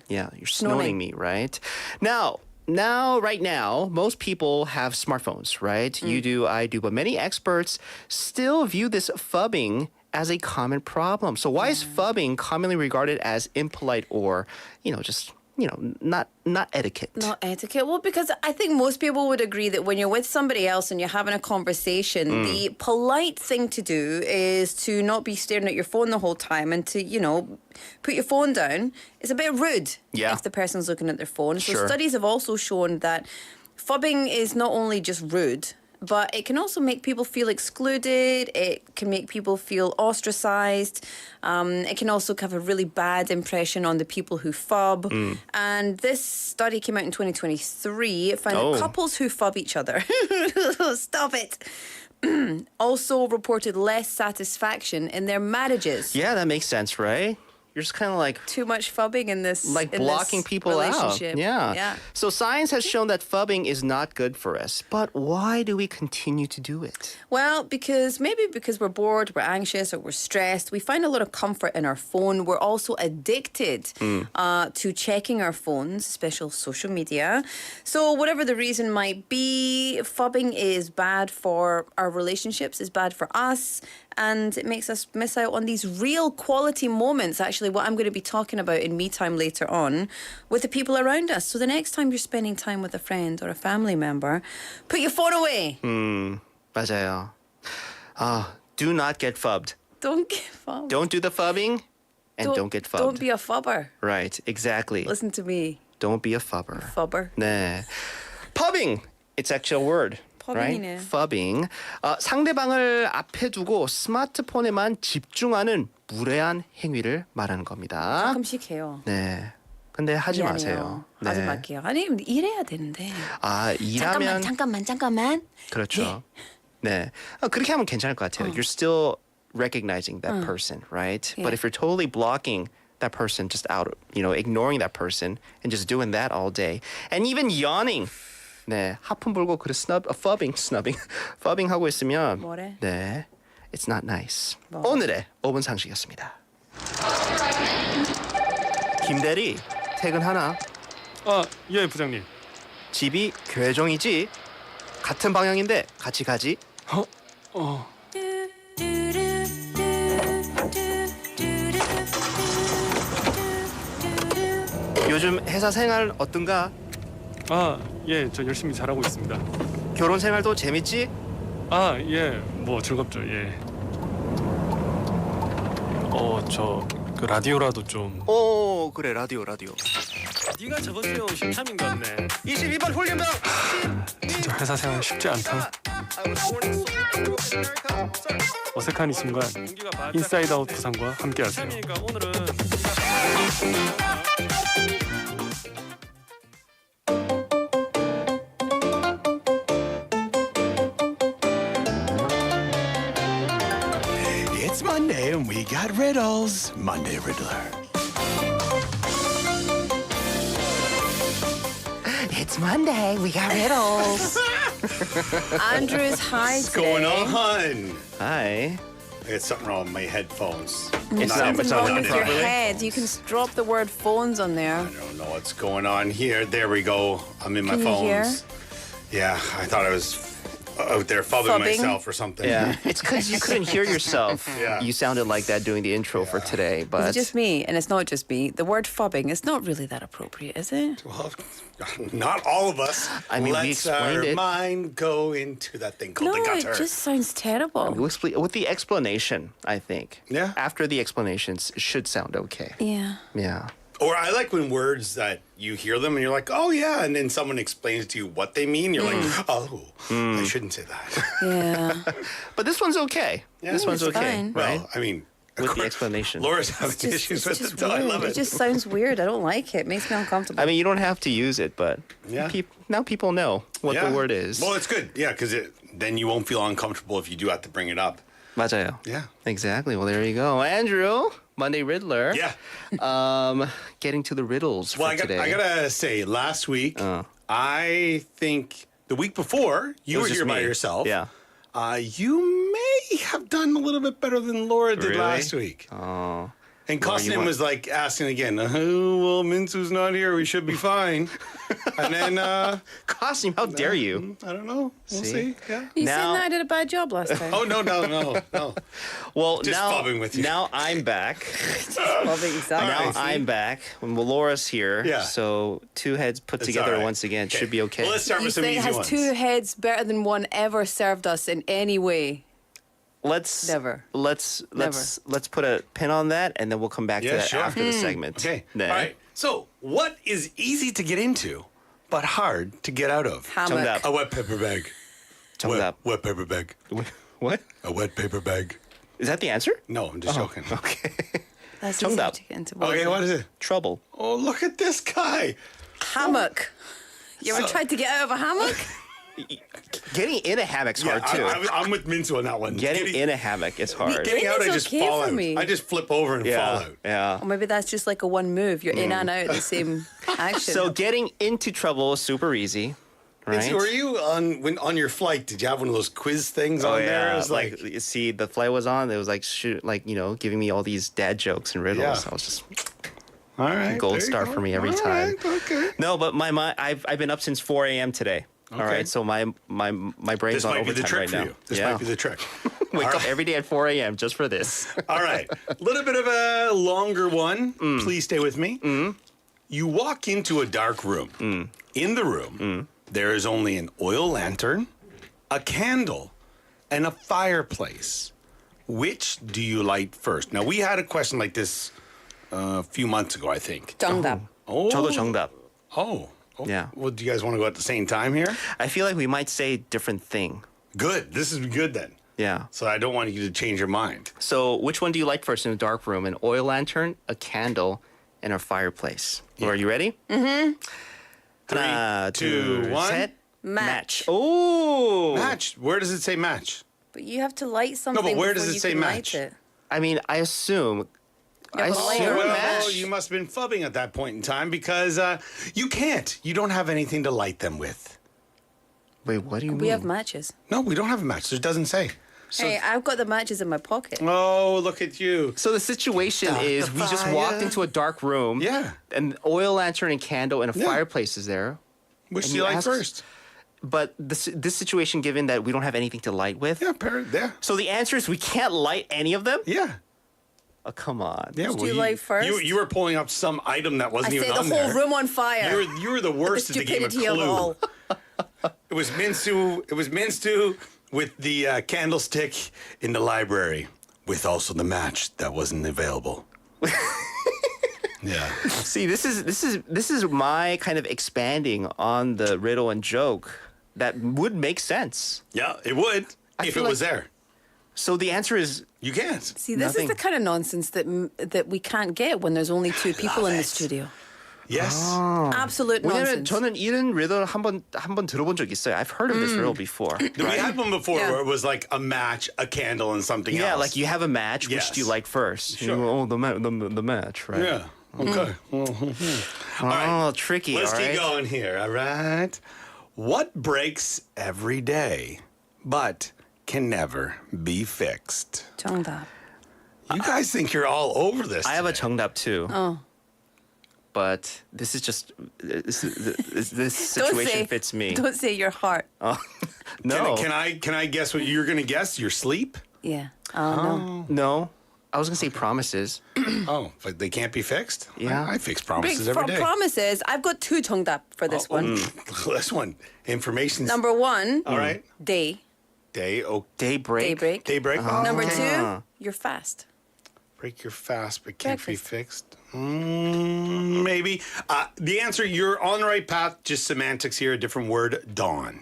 Yeah, you're snowing me, right? Right now, most people have smartphones, right? You do, I do, but many experts still view this phubbing as a common problem. So why is phubbing commonly regarded as impolite or, not etiquette? Not etiquette. Well, because I think most people would agree that when you're with somebody else and you're having a conversation, the polite thing to do is to not be staring at your phone the whole time and to, put your phone down. It's a bit rude if the person's looking at their phone. So Sure. studies have also shown that phubbing is not only just rude, but it can also make people feel excluded. It can make people feel ostracized. It can also have a really bad impression on the people who phub. And this study came out in 2023. It found that couples who phub each other, stop it, also reported less satisfaction in their marriages. Yeah, that makes sense, right? You're just kind of like Too much phubbing in this blocking people out. relationship. Yeah. So science has shown that phubbing is not good for us. But why do we continue to do it? Well, because we're bored, we're anxious, or we're stressed, we find a lot of comfort in our phone. We're also addicted to checking our phones, especially social media. So whatever the reason might be, phubbing is bad for our relationships, is bad for us, and it makes us miss out on these real quality moments. Actually, what I'm going to be talking about in Me Time later on with the people around us. So the next time you're spending time with a friend or a family member, put your phone away. 맞아요. Do not get phubbed. Don't get phubbed. Don't do the phubbing and don't get phubbed. Don't be a phubber. Right, exactly. Listen to me, Don't be a phubber. phubber. 네. phubbing. It's actually a word. Right? phubbing이네. phubbing. 상대방을 앞에 두고 스마트폰에만 집중하는 무례한 행위를 말하는 겁니다. 가끔씩 해요. 네. 근데 하지 미안해요. 마세요. 하지 말게요. 아니 일해야 되는데. 일하면 잠깐만. 그렇죠. 네. 그렇게 하면 괜찮을 것 같아요. You're still recognizing that person, right? But if you're totally blocking that person just out, ignoring that person and just doing that all day and even yawning. 네, 하품 불고 그래 phubbing 하고 있으면 뭐래? 네, it's not nice. 오늘의 5분 상식이었습니다. 김대리, 퇴근하나? 예, 부장님. 집이 교회종이지. 같은 방향인데 같이 가지. 요즘 회사 생활 어떤가? 아, 예, 저 열심히 잘하고 있습니다. 결혼 생활도 재밌지? 아, 예, 뭐 즐겁죠, 예. 저 그 라디오라도 좀. 오, 그래 라디오. 네가 저번 주에 온 신참인 것 같네. 22번 훈련병. 진짜 회사 생활 쉽지 않다. 어색한 이 순간 인사이드 아웃 부산과 함께하세요. 오늘은 It's Monday and we got riddles. Monday Riddler. It's Monday. We got riddles. Andrew's high What's today. going on? Hi. I got something wrong with my headphones. It's not Something wrong with your properly. head. You can drop the word phones on there. I don't know what's going on here. There we go. I'm in my Can you phones. Yeah, I thought I was out there phubbing Phubbing? myself or something. Yeah, it's because you couldn't hear yourself. Yeah. You sounded like that doing the intro for today, but It's just me, and it's not just me. The word phubbing is not really that appropriate, is it? Well, not all of us. I mean, we Let's explained our it. mind go into that thing called No, the it gutter. just sounds terrible. we'll explain with the explanation. I think. Yeah. After the explanations, it should sound okay. Yeah. Yeah. Or I like when words that you hear them and you're like, oh yeah, and then someone explains to you what they mean. You're like, oh, I shouldn't say that. Yeah. But this one's okay. Yeah, This one's it's okay, fine. right? Well, I mean, With the explanation. Laura's having issues with it, though. I love It it. just sounds weird. I don't like it. It makes me uncomfortable. I mean, you don't have to use it, but Yeah. now people know what Yeah. the word is. Well, it's good. Yeah, because then you won't feel uncomfortable if you do have to bring it up. 맞아요. Yeah. Exactly. Well, there you go, Andrew. Monday Riddler. Yeah. Getting to the riddles Well, for today. I gotta say, last week, I think the week before, It you was were just here by me. yourself. Yeah. You may have done a little bit better than Laura did Really? last week. Oh. And Laura, you Costin want- was like asking again, oh, well, Minsu's not here. We should be fine. And then, Costume, how dare you? I don't know. We'll See? see. Yeah. you now- saying that I did a bad job last time? Oh, no. Well, Just now, phubbing with you. now I'm back. Phubbing, exactly. Now see? I'm back. Well, Laura's here. Yeah. So two heads put It's together all right. once again should be okay. Well, let's start You with some think easy has ones. two heads better than one ever served us in any way? Let's Never. Let's put a pin on that, and then we'll come back to Yeah, that sure. after the segment. Okay. 네. All right. So, what is easy to get into, but hard to get out of? Hammock. 정답. A wet paper bag. 정답. Wet paper bag. What? A wet paper bag. Is that the answer? No, I'm just joking. Okay. That's 정답. easy to get into. Okay, what is it? Trouble. Oh, look at this guy. Hammock. You ever So- tried to get out of a hammock? Getting in a hammock's hard too. I'm with Minsu on that one. Getting in a hammock is hard. Getting out, I It's just okay fall for out. me. I just flip over and fall Yeah. out. Yeah. Or maybe that's just like a one move. You're in and out the same action. So getting into trouble is super easy, right? Minsu, were you on your flight? Did you have one of those quiz things Oh on there? yeah, It was like you see, the flight was on. It was like giving me all these dad jokes and riddles. Yeah. I was just all right, gold there you star go. for me every All time. right, okay. no, but my mind, I've been up since 4 a.m. today. All Okay. right, so my brain's This on might be overtime the trick right for now. you. This yeah. might be the trick. Wake All up right. every day at 4 a.m. just for this. All right. A little bit of a longer one. Mm. Please stay with me. You walk into a dark room. Mm. In the room, there is only an oil lantern, a candle, and a fireplace. Which do you light first? Now, we had a question like this a few months ago, I think. 정답. Oh. 저도 정답. Oh. Yeah. Well, do you guys want to go at the same time here? I feel like we might say different thing. Good. This is good then. Yeah. So I don't want you to change your mind. So which one do you like first in a dark room? An oil lantern, a candle, and a fireplace. Laura, are you ready? Mm-hmm. Three, two, one. Set. Match. Oh. Match. Where does it say match? But you have to light something. where does before it you say can match? Light it. I mean, I assume. Yeah, I but light assume or a a match. Well, you must have been phubbing at that point in time because you can't. You don't have anything to light them with. Wait, what do you mean? We have matches. No, we don't have a match. It doesn't say. Hey, I've got the matches in my pocket. Oh, look at you. So the situation Start is the we just fire. walked into a dark room. Yeah. An oil lantern and candle and a Yeah. fireplace is there. Which and do you like ask- first? But this situation, given that we don't have anything to light with, Yeah. so the answer is we can't light any of them. Yeah. Oh, come on. Yeah. do you like first? You were pulling up some item that I wasn't set even the on whole there. room on fire. You were the worst The at the game of stupidity of Clue. all. It was mint stew with the candlestick in the library, with also the match that wasn't available. Yeah. See, this is my kind of expanding on the riddle and joke that would make sense. Yeah, it would if it feel was like- there. So the answer is You can't. See, this Nothing. is the kind of nonsense that we can't get when there's only two people in the it. studio. Yes. Absolute 왜냐면 nonsense. 저는 이런 riddle 한번 들어본 적 있어요. I've heard of this riddle before. We had one before Yeah. where it was like a match, a candle, and something Yeah, else. like you have a match. Which Yes. do you like first? Sure. You go, the match, right? Yeah. Okay. Oh, tricky. Let's all keep right. going here. All right. What breaks every day, but can never be fixed? 정답. You guys think you're all over this. I have a today. 정답 too. Oh. But this is just this Don't situation say, fits me. Don't say your heart. No, Can I guess what you're gonna guess? Your sleep? Yeah. Oh, no. no. I was gonna say promises. Oh, but they can't be fixed? Yeah. I fix Big promises every day. promises. I've got two 정답 for this one. This one. Information. Number one, All right. day. Day. Oh, Daybreak. Daybreak. daybreak. Number Okay. two, you're fast. Break your fast, but can't be Breakfast. fixed. Maybe. The answer, you're on the right path. Just semantics here. A different word. Dawn.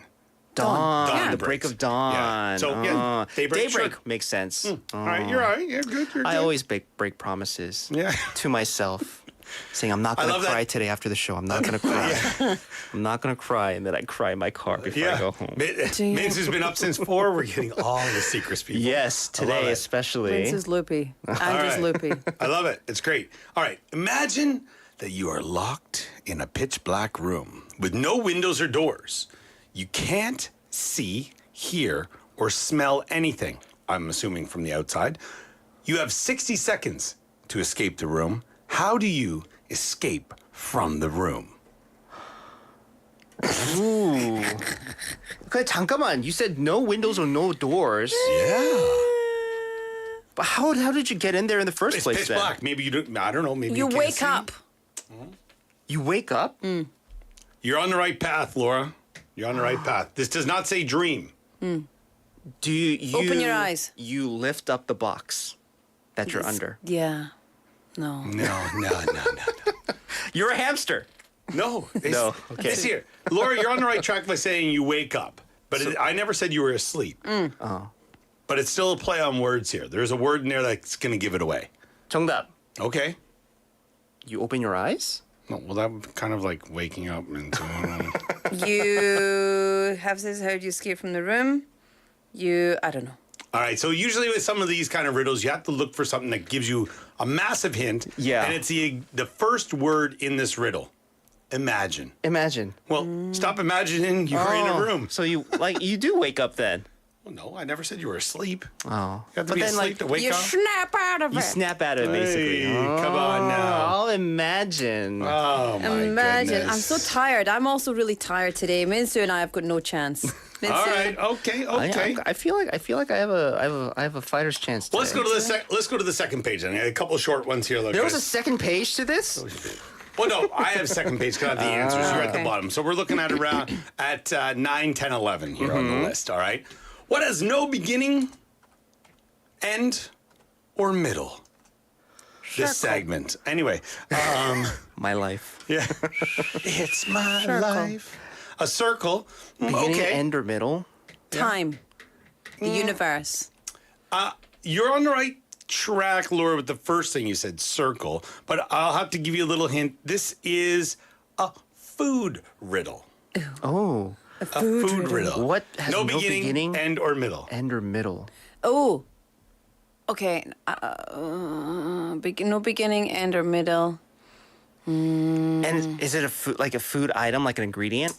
Dawn. Dawn The breaks. break of dawn. Yeah. So, yeah, daybreak, daybreak sure. makes sense. All right. You're all right. You're good. You're good. I always break promises. Yeah. To myself, saying I'm not I gonna love that. cry today after the show. I'm not gonna cry. I'm not gonna cry, and then I cry in my car before I go home. Minz has been up since 4. We're getting all the secrets, people. Yes, I love today it. especially. This is loopy. Andrew's right. loopy. I love it. It's great. All right. Imagine that you are locked in a pitch black room with no windows or doors. You can't see, hear, or smell anything. I'm assuming from the outside. You have 60 seconds to escape the room. How do you escape from the room? Ooh. Okay, 잠깐만. You said no windows or no doors. Yeah. But how did you get in there in the first It's place pitch then? black. Maybe you don't. I don't know. Maybe You you can't wake see. up. You wake up? You're on the right path, Laura. You're on the right path. This does not say dream. Do you Open your eyes. You lift up the box that you're under. Yeah. No. No. You're a hamster. No. No, okay. It's here. Laura, you're on the right track by saying you wake up. But I never said you were asleep. Oh. But it's still a play on words here. There's a word in there that's going to give it away. 정답. Okay. You open your eyes? No, well, that was kind of like waking up into. You have this. How do you escape from the room? I don't know. All right. So usually with some of these kind of riddles, you have to look for something that gives you a massive hint. Yeah. And it's the first word in this riddle. Imagine. Imagine. Well, stop imagining you're in a room. So you do wake up then. Well, no, I never said you were asleep. Oh. You have to But be then, asleep like, to wake You up. snap out of You it. snap out of it basically. Hey, come on now. I'll imagine. Oh my Imagine. goodness. I'm so tired. I'm also really tired today. Minsu and I have got no chance. Minsu. All right. Okay. I feel like I have a fighter's chance. Well, let's today. go to the second page. Then I had a couple of short ones here. Look, There was a second page to this? Well, no, I have second page because I have the answers. You're at the Okay. bottom. So we're looking at around at 9, 10, 11 here on the list. All right. What has no beginning, end, or middle? This segment. Anyway. My life. Yeah. It's my life. A circle. Beginning, Okay. end, or middle? Time. The universe. You're on the right track, Laura, with the first thing you said, circle. But I'll have to give you a little hint. This is a food riddle. Oh. A food riddle. What has no no beginning, beginning? end, or middle. End or middle? Oh. Okay. No beginning, end, or middle. And is it a food item, like an ingredient?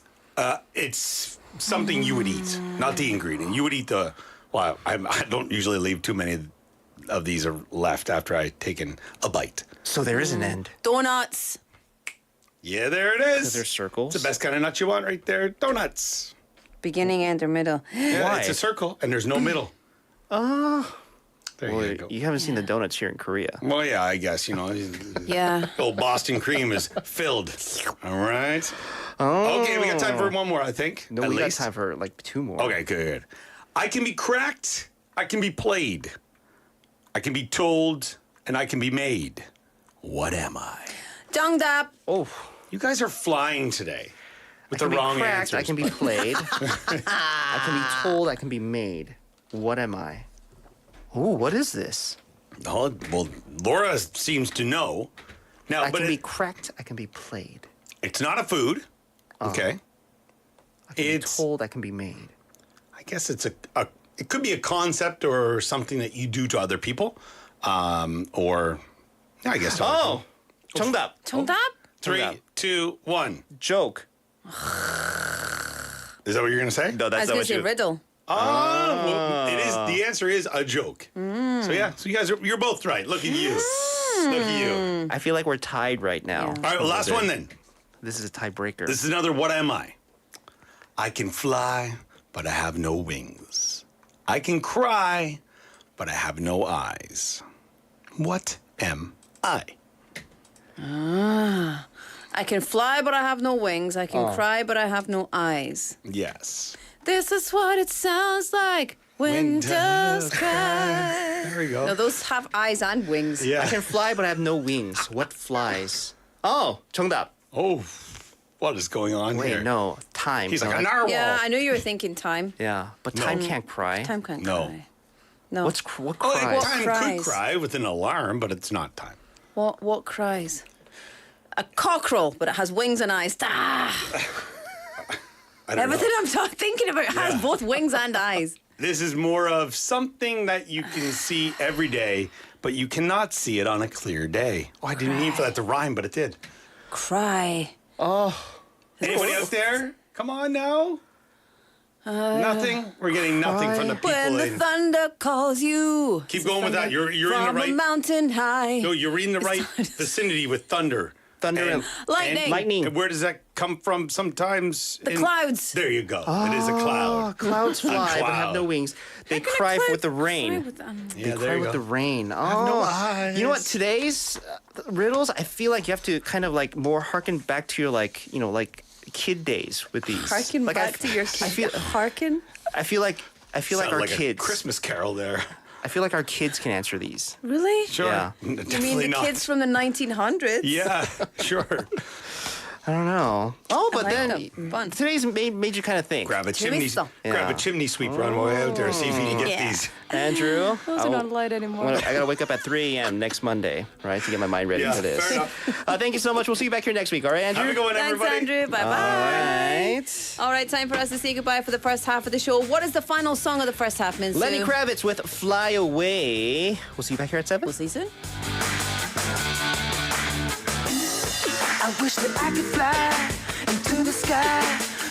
It's something you would eat, not the ingredient. You would eat the. Well, I don't usually leave too many of these are left after I've taken a bite. So there is an end. Donuts. Yeah, there it is. They're circles. It's the best kind of nut you want right there. Donuts. Beginning, end, or middle. Yeah, Why? it's a circle, and there's no middle. There Well, you go. you haven't seen the donuts here in Korea. Well, yeah, I guess, Yeah. old Boston cream is filled. All right. Okay, we got time for one more, I think. No, at we got least. time for like 2 more. Okay, good. I can be cracked, I can be played, I can be told, and I can be made. What am I? 정답. Oh, You guys are flying today with I the can wrong be cracked, answers. I can be played. I can be told, I can be made. What am I? Ooh, what is this? Oh, well, Laura seems to know. Now, I but can be it- cracked, I can be played. it's not a food. Okay. I can It's- be told, I can be made. I guess it's it could be a concept or something that you do to other people, or yeah, I guess. To other Oh, 정답. 정답? people. 3, 정답. 2, 1. Joke. Is that what you're gonna say? No, I that's was not going what to say you... riddle. Well, it is. The answer is a joke. So yeah, so you guys you're both right. Look at you. Look at you. I feel like we're tied right now. All right, well, last one then. This is a tiebreaker. This is another what am I? I can fly, but I have no wings. I can cry, but I have no eyes. What am I? I can fly, but I have no wings. I can cry, but I have no eyes. Yes. This is what it sounds like when doves cry. There we go. No, those have eyes and wings. Yeah. I can fly, but I have no wings. What flies? Oh, 정답. Oh, what is going on Wait, here? no. Time. He's like No, a narwhal. Yeah, I knew you were thinking time. Yeah, but time can't cry. Time can't No. cry. No. What Oh, cries? time cries? could cry with an alarm, but it's not time. What cries? A cockerel, but it has wings and eyes. Ah! I don't Everything know. I'm thinking about has Yeah. both wings and eyes. This is more of something that you can see every day, but you cannot see it on a clear day. Oh, I didn't mean for that to rhyme, but it did. Cry. Anybody out there? Come on now. Nothing. We're getting nothing from the people. When the thunder calls you. Keep going with that. You're in the From a right. mountain high. No, you're in the right vicinity with thunder. Thunder and Lightning. lightning. And where does that come from? Sometimes The clouds. There you go. It is a Oh, cloud. clouds fly but cloud. have no wings. They How can a cry cloud with the cry rain. with, Yeah, They there cry you with go. the rain. Oh, no eyes. You know what? Today's riddles, I feel like you have to kind of like more harken back to your like kid days with these. Harken like back to your kid. I feel Harken? I feel like Sound our like kids. a Christmas carol there. I feel like our kids can answer these. Really? Sure. Yeah. You Definitely mean the not. kids from the 1900s? Yeah, sure. I don't know. Oh, but like then them. Fun. today's made you kind of think. Grab a chimney, Chorizo. grab a Yeah. chimney sweeper on the way out there. See if you can get Yeah. these. Andrew, Those are not light anymore. I gotta wake up at 3 a.m. next Monday, right, to get my mind ready Yeah, for this. fair enough. Thank you so much. We'll see you back here next week. All right, Andrew. Have a good one, Thanks, everybody. Andrew. Bye-bye. Right. All right, time for us to say goodbye for the first half of the show. What is the final song of the first half, Minsu? Lenny Kravitz with "Fly Away." We'll see you back here at 7. We'll see you soon. I wish that I could fly into the sky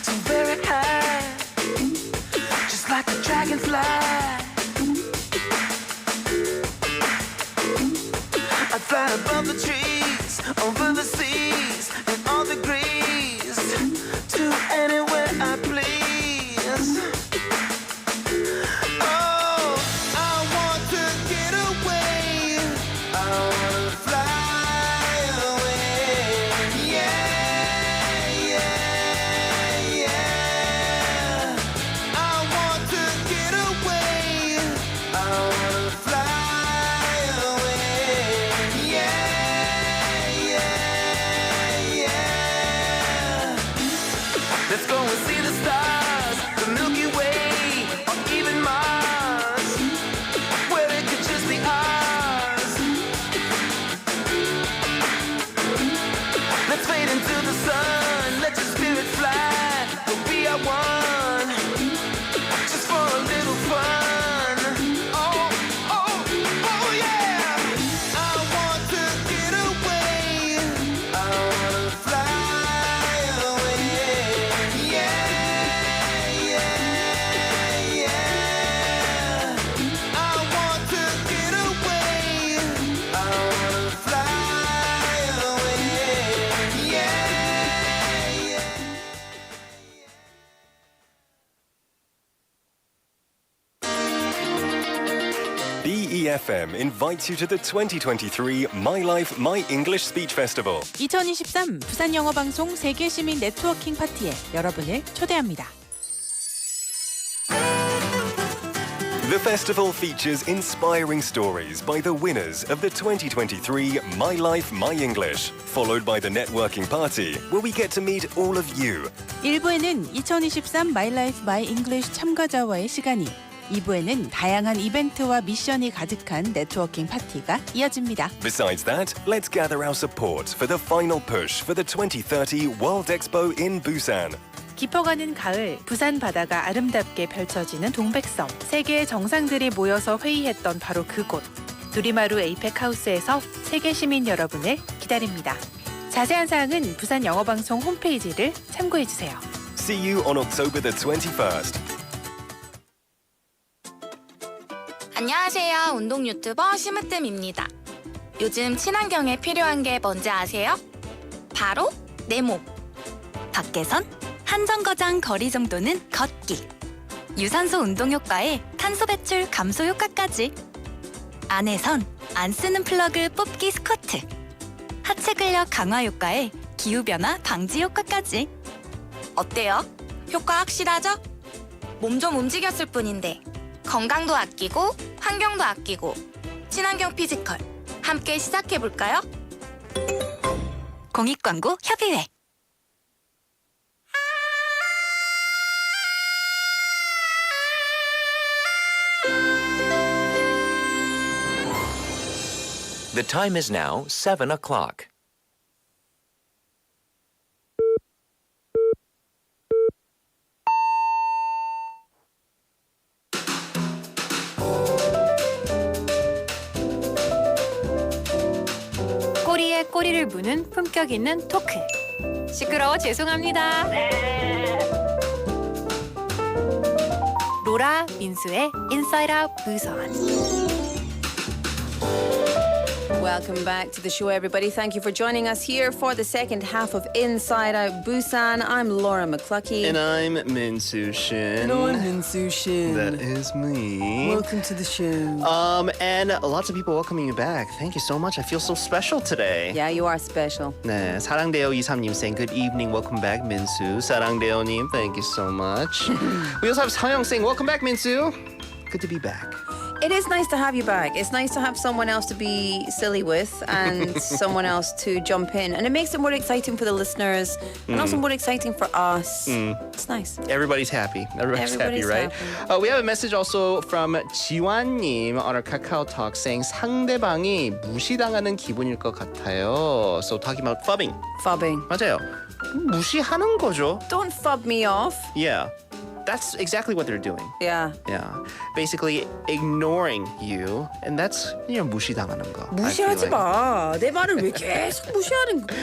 so very high, just like a dragonfly. I'd fly above the trees, over the seas, in all degrees, to anywhere I please. Oh, I want to get away. I want to fly away. Yeah, yeah, yeah. I want to get away. I want to fly away. Yeah, yeah, yeah. FM invites you to the 2023 My Life, My English Speech Festival. 2023 부산영어방송 세계 시민 네트워킹 파티에 여러분을 초대합니다. The festival features inspiring stories by the winners of the 2023 My Life, My English, followed by the networking party, where we get to meet all of you. 1부에는 2023 My Life, My English 참가자와의 시간이, 2부에는 다양한 이벤트와 미션이 가득한 네트워킹 파티가 이어집니다. Besides that, let's gather our support for the final push for the 2030 World Expo in Busan. 깊어가는 가을, 부산 바다가 아름답게 펼쳐지는 동백섬. 세계의 정상들이 모여서 회의했던 바로 그곳. 두리마루 에이펙 하우스에서 세계 시민 여러분을 기다립니다. 자세한 사항은 부산 영어방송 홈페이지를 참고해주세요. See you on October the 21st. 안녕하세요. 운동 유튜버 심으뜸입니다. 요즘 친환경에 필요한 게 뭔지 아세요? 바로 내 몸. 밖에선 한정거장 거리 정도는 걷기. 유산소 운동 효과에 탄소 배출 감소 효과까지. 안에선 안 쓰는 플러그 뽑기 스쿼트. 하체 근력 강화 효과에 기후변화 방지 효과까지. 어때요? 효과 확실하죠? 몸 좀 움직였을 뿐인데 건강도 아끼고 환경도 아끼고 친환경 피지컬 함께 시작해볼까요? 공익광고 협의회. The time is now 7 o'clock. 꼬리에 꼬리를 무는 품격 있는 토크. 시끄러워 죄송합니다. 로라 민수의 Inside Out Busan. Welcome back to the show, everybody. Thank you for joining us here for the second half of Inside Out Busan. I'm Laura McCluckey. And I'm Minsu Shin. And I'm Minsu Shin. That is me. Welcome to the show. And lots of people welcoming you back. Thank you so much. I feel so special today. Yeah, you are special. 네, 사랑돼요 23님 saying good evening, welcome back, Minsu. 사랑돼요님, thank you so much. We also have Sangyeong saying welcome back, Minsu. Good to be back. It is nice to have you back. It's nice to have someone else to be silly with and someone else to jump in. And it makes it more exciting for the listeners and also more exciting for us. It's nice. Everybody's happy. Everybody's happy, right? happy. We have a message also from 지환님 on our Kakao Talk saying 상대방이 무시당하는 기분일 것 같아요. So talking about phubbing. Phubbing. 맞아요. 무시하는 거죠. Don't phub me off. Yeah. That's exactly what they're doing. Yeah. Yeah. Basically ignoring you, and that's 무시당하는 거. 무시하지 마. 내 말을 왜 계속 무시하는 거?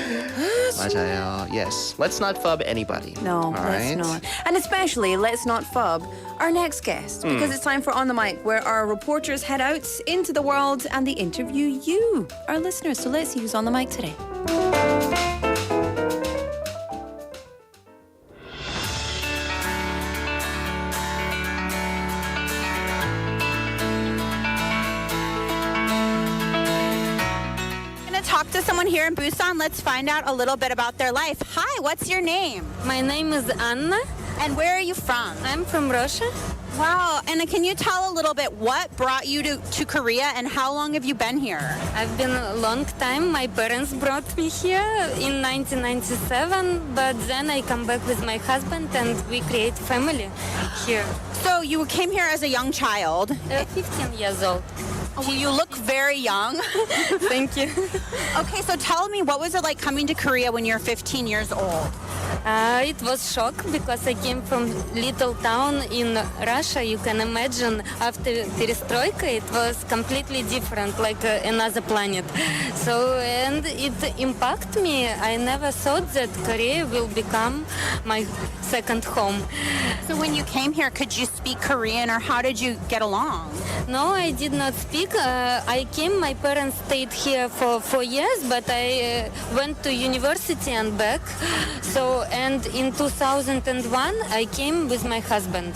맞아요. Yes. Let's not phub anybody. No, all let's right? not. And especially, let's not phub our next guest because it's time for On the Mic, where our reporters head out into the world and they interview you, our listeners. So let's see who's on the mic today. Talk to someone here in Busan. Let's find out a little bit about their life. Hi, what's your name? My name is Anna. And where are you from? I'm from Russia. Wow, and can you tell a little bit what brought you to Korea and how long have you been here? I've been a long time. My parents brought me here in 1997, but then I come back with my husband and we create family here. So you came here as a young child. 15 years old. Oh, you look very young. Thank you. Okay, so tell me, what was it like coming to Korea when you're 15 years old? It was shock because I came from little town in Russia. You can imagine after perestroika, it was completely different, like another planet. So, and it impacted me. I never thought that Korea will become my second home. So when you came here, could you speak Korean or how did you get along? No, I did not speak. I came, my parents stayed here for 4 years, but I went to university and back. So, and in 2001, I came with my husband.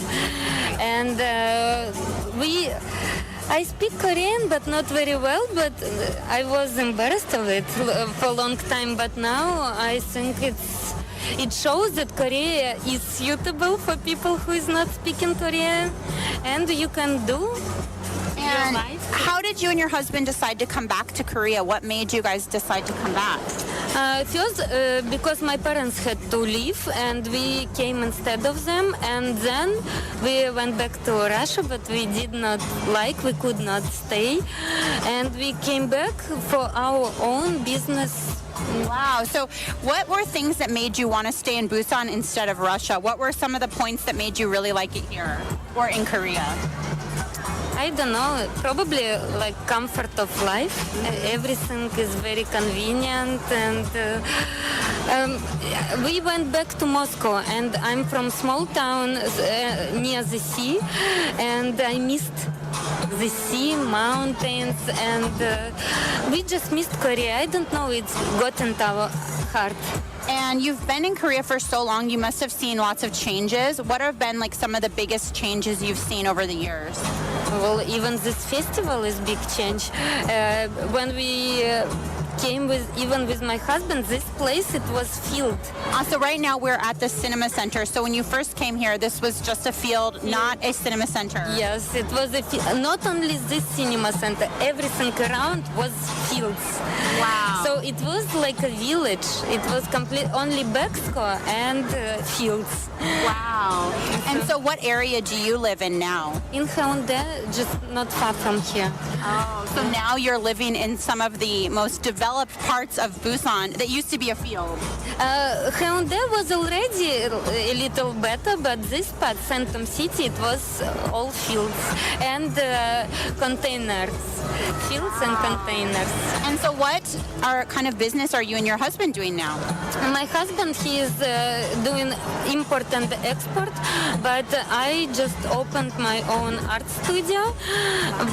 And I speak Korean, but not very well. But I was embarrassed of it for a long time. But now I think it shows that Korea is suitable for people who is not speaking Korean, and you can do. And how did you and your husband decide to come back to Korea? What made you guys decide to come back? First, because my parents had to leave and we came instead of them, and then we went back to Russia, but we did not we could not stay, and we came back for our own business. Wow. So what were things that made you want to stay in Busan instead of Russia? What were some of the points that made you really like it here or in Korea? I don't know, probably like comfort of life. Everything is very convenient, and we went back to Moscow, and I'm from small town near the sea, and I missed the sea, mountains, and we just missed Korea. I don't know, it's got into our heart. And you've been in Korea for so long, you must have seen lots of changes. What have been like some of the biggest changes you've seen over the years? Well, even this festival is big change. When we came with my husband, this place, it was filled. So right now we're at the cinema center. So when you first came here, this was just a field, not a cinema center. Yes, it was not only this cinema center, everything around was fields. Wow. So it was like a village. It was only Bexco and fields. Wow. And so what area do you live in now? In Haeundae, just not far from here. Oh, so now you're living in some of the most developed parts of Busan that used to be a field. Haeundae was already a little better, but this part, Phantom City, it was all fields and containers. Fields and containers. And so what kind of business are you and your husband doing now? My husband, he is doing import and export, but I just opened my own art studio.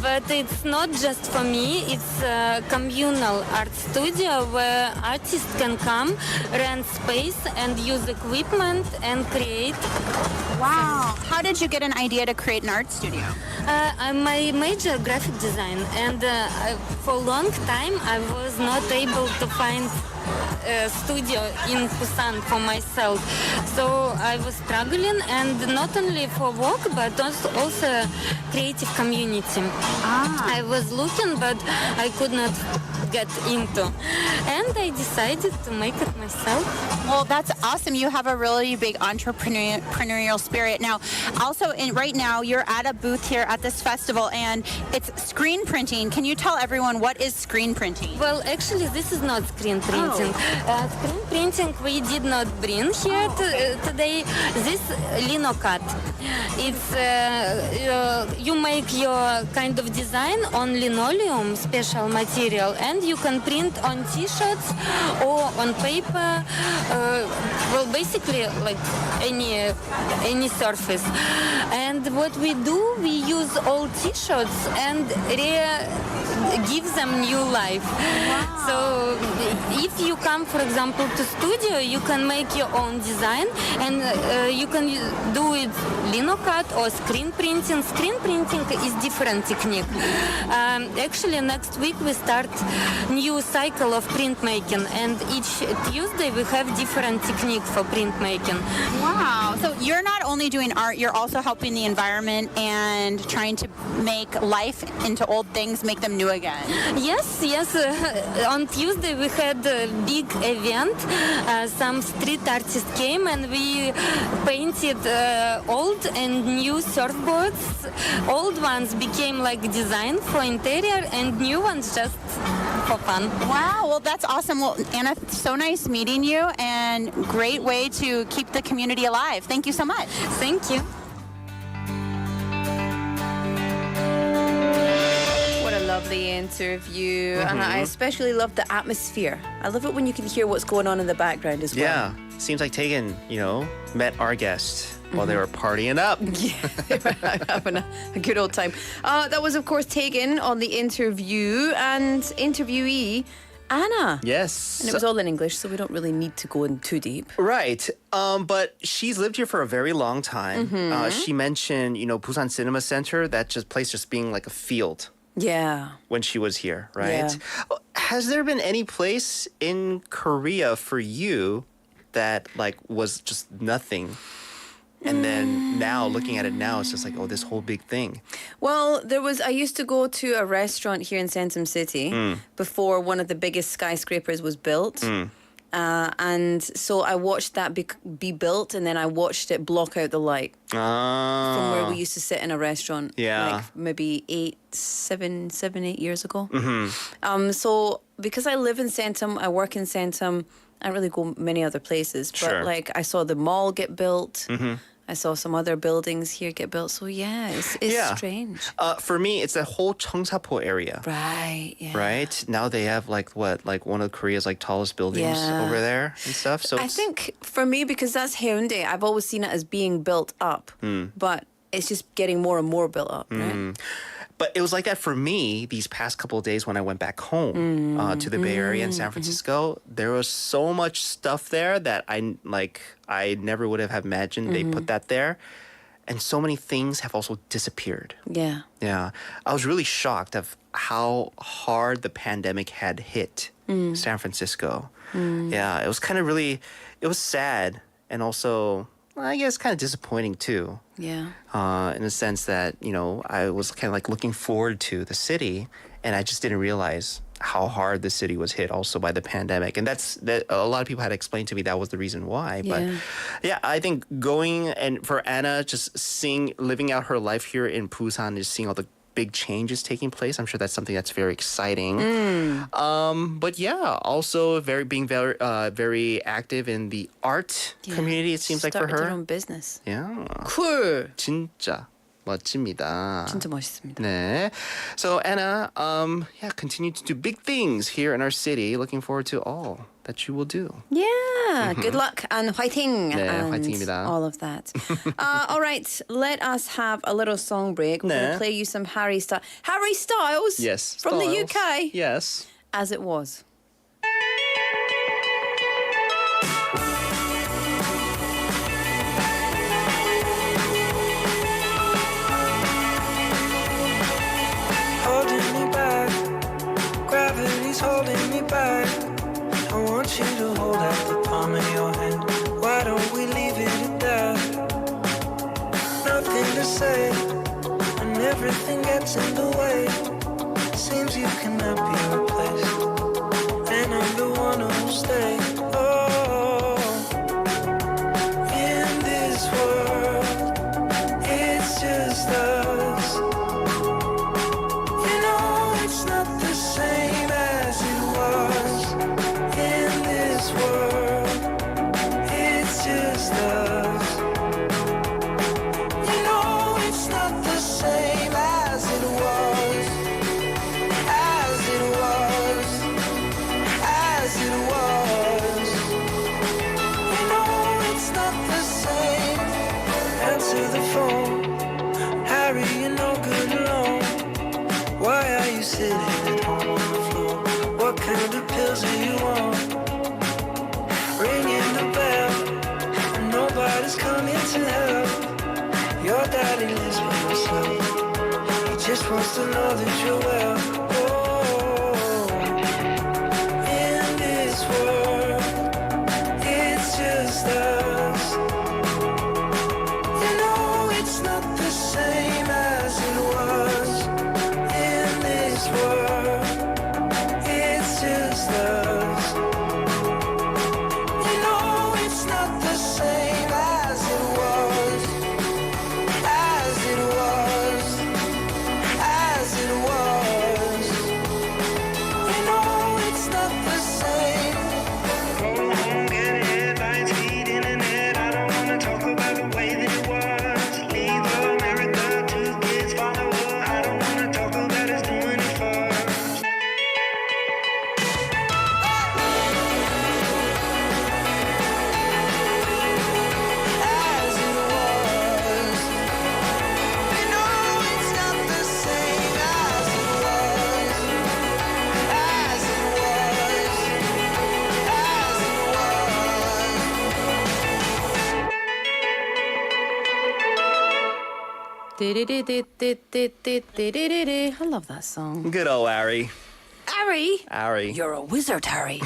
But it's not just for me, it's a communal art studio where artists can come, rent space and use equipment and create. Wow. How did you get an idea to create an art studio? My major graphic design, and for a long time I was not able to find a studio in Busan for myself. So I was struggling, and not only for work, but also creative community. I was looking, but I could not get into. And I decided to make it myself. Well, that's awesome. You have a really big entrepreneurial spirit. Now, also right now, you're at a booth here at this festival, and it's screen printing. Can you tell everyone what is screen printing? Well, actually, this is not screen printing. Screen printing we did not bring here today. This linocut. It's you make your kind of design on linoleum, special material, and you can print on T-shirts or on paper. Well, basically like any surface. And what we do, we use old T-shirts and give them new life. Wow. So if you come, for example, to studio, you can make your own design, and you can do it linocut or screen printing. Screen printing is different technique. Actually, next week we start new cycle of printmaking, and each Tuesday we have different technique for printmaking. Wow. So you're not only doing art, you're also helping the environment and trying to make life into old things, make them new again. Yes. On Tuesday we had a big event. Some street artists came and we painted old and new surfboards. Old ones became like design for interior, and new ones just for fun. Wow, well that's awesome. Well, Anna, so nice meeting you, and great way to keep the community alive. Thank you so much. Thank you. What a lovely interview. And I especially love the atmosphere. I love it when you can hear what's going on in the background as well. Yeah, seems like Tegan, met our guest while they were partying up. Yeah, having a good old time. That was, of course, Tegan on the interview, and interviewee Anna. Yes. And it was all in English, so we don't really need to go in too deep. Right. But she's lived here for a very long time. She mentioned, Busan Cinema Center, that place just being like a field. Yeah. When she was here, right? Yeah. Has there been any place in Korea for you that was just nothing? And then now, looking at it now, it's just like, this whole big thing. Well, I used to go to a restaurant here in Centum City before one of the biggest skyscrapers was built. And so I watched that be built, and then I watched it block out the light from where we used to sit in a restaurant. Yeah. Maybe 8 years ago. So because I live in Centum, I work in Centum, I don't really go many other places. Sure. But I saw the mall get built. I saw some other buildings here get built. So yeah, it's strange. For me, it's the whole Cheongsapo area. Right. Yeah. Right? Now they have one of Korea's tallest buildings over there and stuff. So I think for me, because that's Haeundae, I've always seen it as being built up. But it's just getting more and more built up, right? But it was like that for me these past couple of days when I went back home to the Bay Area in San Francisco. There was so much stuff there that I never would have imagined they put that there. And so many things have also disappeared. Yeah. Yeah. I was really shocked of how hard the pandemic had hit San Francisco. Yeah, it was kind of it was sad and also, I guess, kind of disappointing too. Yeah. In the sense that, I was kind of looking forward to the city, and I just didn't realize how hard the city was hit also by the pandemic. And that a lot of people had explained to me that was the reason why. But yeah, I think going, and for Anna, just living out her life here in Busan, is seeing all the big changes taking place. I'm sure that's something that's very exciting. But yeah, also being very active in the art community, it seems like for her. Started her own business. Yeah. Cool. 진짜 멋집니다. 진짜 멋있습니다. 네. So Anna, continue to do big things here in our city. Looking forward to all that you will do. Yeah. Good luck and 화이팅. 네, and 화이팅입니다. all of that. All right. Let us have a little song break. We're going to play you some Harry Styles. Yes. From the Styles. UK. Yes. As It Was. Holding me back, gravity's holding me back. I want you to hold out the palm of your hand. Why don't we leave it at that? Nothing to say, and everything gets in the way. Seems you cannot be replaced, and I'm the one who'll stay. Oh, in this world, it's just us. It's not the same as it was. In this world, it's just us. It's not the same as it was. As it was. As it was. It's not the same. Answer the phone. Harry, you're no good alone. Why are you sitting at home on the floor? What kind of pills do you want? Ringing the bell, and nobody's coming to help. Your daddy lives by himself. He just wants to know that you're well. Oh, in this world, it's just us. It's not the same as it was. In this world, it's just us. It's not the same as it was. As it was. As it was. I love that song. Good old Ari. Harry? Ari. You're a wizard, Harry.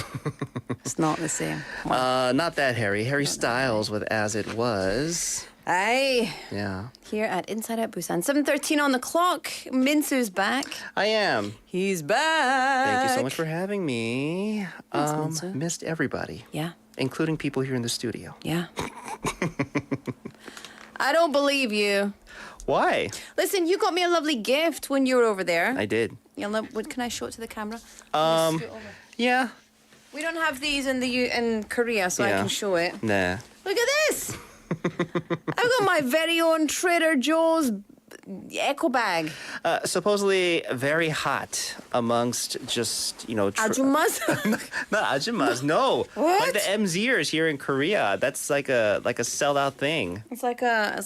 It's not the same. Not that Harry. Harry Styles with As It Was. Aye. Yeah. Here at Inside Out Busan. 7:13 on the clock. Minsu's back. I am. He's back. Thank you so much for having me. Thanks, Minsu. Missed everybody. Yeah. Including people here in the studio. Yeah. I don't believe you. Why? Listen, you got me a lovely gift when you were over there. I did. Yeah, can I show it to the camera? Yeah. We don't have these in Korea, so I can show it. Nah. Look at this. I've got my very own Trader Joe's eco bag. Supposedly very hot amongst just, Ajumas? Not ajumas, no. What? Like the MZers here in Korea. That's like a sellout thing. It's like a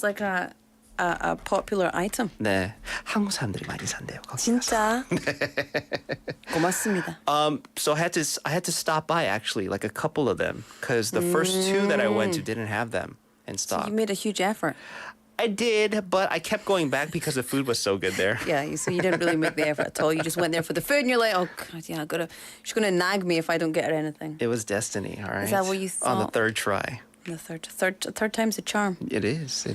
popular item. 네. 한국 사람들이 많이 산대요. 거기 진짜. 고맙습니다. So I had to stop by actually, like a couple of them, because the first two that I went to didn't have them in stock. So you made a huge effort. I did, but I kept going back because the food was so good there. Yeah, so you didn't really make the effort at all. You just went there for the food, and you're like, oh God, yeah, she's gonna nag me if I don't get her anything. It was destiny, all right? Is that what you thought? On the third try. The third time's a charm. It is.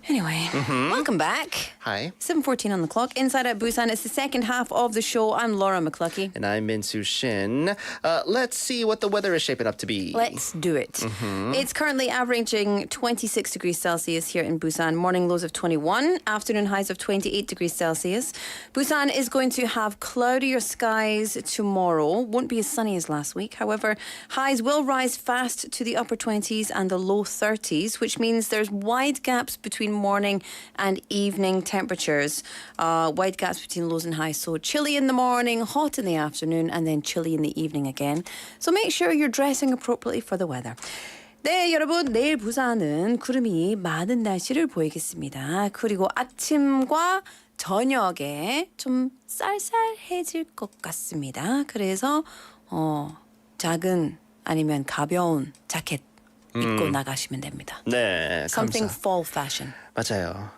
Anyway, welcome back. Hi. 7:14 on the clock. Inside Out Busan. It's the second half of the show. I'm Laura McCluckey. And I'm Minsu Shin. Let's see what the weather is shaping up to be. Let's do it. It's currently averaging 26 degrees Celsius here in Busan. Morning lows of 21, afternoon highs of 28 degrees Celsius. Busan is going to have cloudier skies tomorrow. Won't be as sunny as last week. However, highs will rise fast to the upper 20s and the low 30s, which means there's wide gaps between morning and evening temperatures. Wide gaps between lows and highs. So chilly in the morning, hot in the afternoon, and then chilly in the evening again. So make sure you're dressing appropriately for the weather. 네, 여러분, 내일 부산은 구름이 많은 날씨를 보이겠습니다. 그리고 아침과 저녁에 좀 쌀쌀해질 것 같습니다. 그래서 작은 아니면 가벼운 자켓 입고 나가시면 됩니다. 네, Something 감사. fall fashion. 맞아요.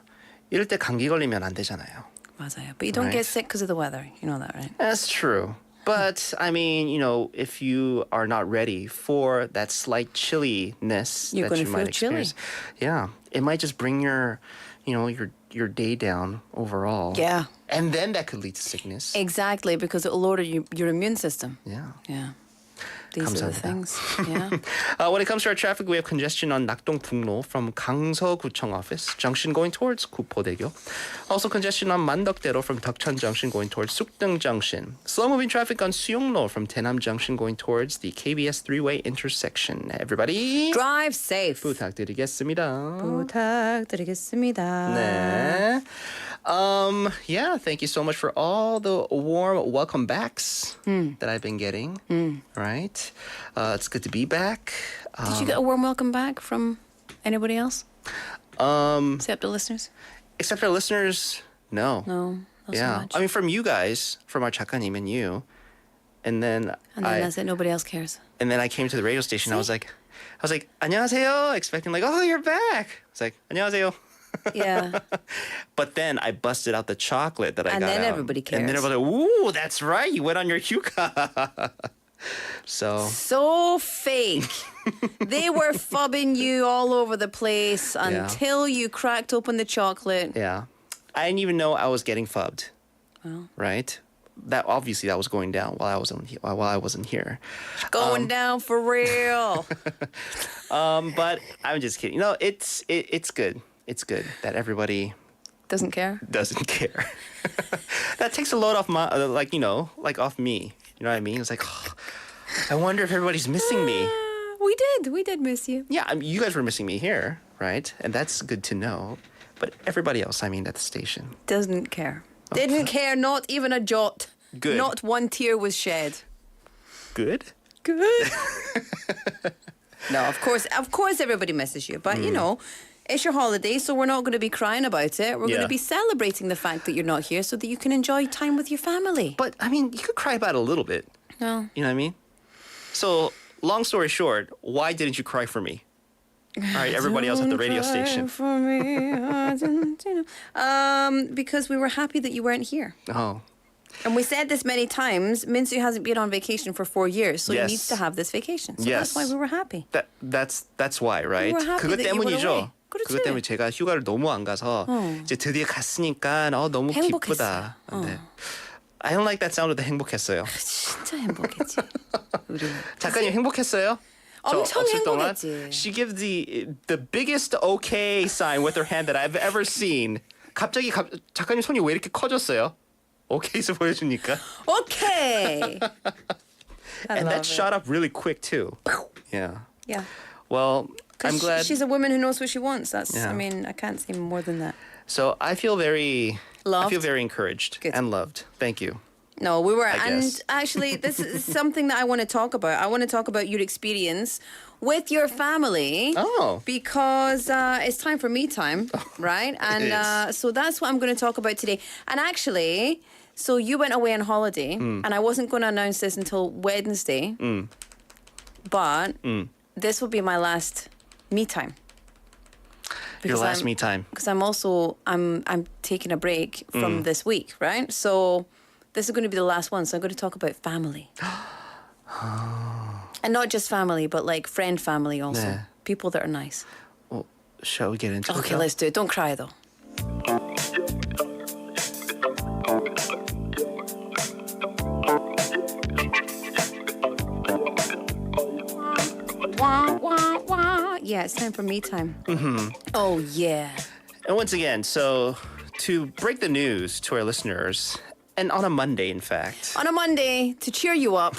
이럴 때 감기 걸리면 안 되잖아요. 맞아요. But you don't get sick because of the weather. You know that, right? That's true. But, I mean, if you are not ready for that slight chilliness You're that you gonna might feel chilly. experience, yeah, it might just bring your day down overall. Yeah. And then that could lead to sickness. Exactly, because it'll lower your immune system. Yeah. Yeah. These are the 감사합니다. things. Yeah. When it comes to our traffic, we have congestion on 낙동북로 from 강서구청 office junction going towards 구포대교. Also congestion on 만덕대로 from 덕천 junction going towards 쑥등 junction. Slow-moving traffic on 수용로 from 대남 junction going towards the KBS three-way intersection. Everybody, Drive safe. 부탁드리겠습니다. 부탁드리겠습니다. 네. Yeah, thank you so much for all the warm welcome backs that I've been getting. Right? It's good to be back. Did you get a warm welcome back from anybody else? Except the listeners? Except for listeners, no. No, not so Yeah. much. I mean, from you guys, from our 작가님 and you. And then that's it. Nobody else cares. And then I came to the radio station. I was like, 안녕하세요, expecting like, oh, you're back. It's like, 안녕하세요. Yeah. But then I busted out the chocolate that I And got then out. everybody And then cares. everybody was like, ooh, that's right. You went on your cue card. So fake. They were phubbing you all over the place until you cracked open the chocolate. Yeah. I didn't even know I was getting phubbed. Well. Right? That was going down while I wasn't here. Going down for real. But I'm just kidding. It's good. It's good that everybody doesn't care. That takes a load off my off me. You know what I mean? It's like, I wonder if everybody's missing me. We did miss you. Yeah, I mean, you guys were missing me here, right? And that's good to know. But everybody else, at the station, doesn't care. Didn't care, not even a jot. Good. Not one tear was shed. Good. No, of course everybody misses you. But, it's your holiday, so we're not going to be crying about it. We're going to be celebrating the fact that you're not here so that you can enjoy time with your family. But, I mean, you could cry about it a little bit. No. You know what I mean? So, long story short, why didn't you cry for me? All right, everybody else at the radio station. For me, Argentina. Because we were happy that you weren't here. Oh. And we said this many times, Minsu hasn't been on vacation for 4 years, so Yes. he needs to have this vacation. So Yes. that's why we were happy. That's why, right? We were happy 그것 that you went 때문이죠. away. 그렇지. 그것 때문에 제가 휴가를 너무 안 가서 이제 드디어 갔으니까 너무 행복했어. 기쁘다. 네. I don't like that sound of the 행복했어요. 진짜 행복했지. 우리. 작가님 행복했어요? 엄청 없을 동안? 행복했지. She gives the biggest okay sign with her hand that I've ever seen. 갑자기 작가님 손이 왜 이렇게 커졌어요? 오케이에서 보여주니까. Okay. And that shot up really quick too. Yeah. Yeah. Well, I'm glad. She's a woman who knows what she wants. That's. Yeah. I mean, I can't say more than that. So I feel very Loved? encouraged and loved. Thank you. No, we were, I and guess. actually, this is something that I want to talk about. I want to talk about your experience with your family. Oh. Because it's time for me time, right? And so that's what I'm going to talk about today. And actually, so you went away on holiday, and I wasn't going to announce this until Wednesday, but this will be my last me time. Your last me time. Because I'm taking a break from this week, right? So this is going to be the last one. So I'm going to talk about family. And not just family, but like friend family also. 네. People that are nice. Well, shall we get into it? Okay, let's do it. Don't cry though. Wah, wah, wah. Yeah, it's time for me time. Oh, yeah. And once again, so to break the news to our listeners, and on a Monday, in fact, On a Monday, to cheer you up,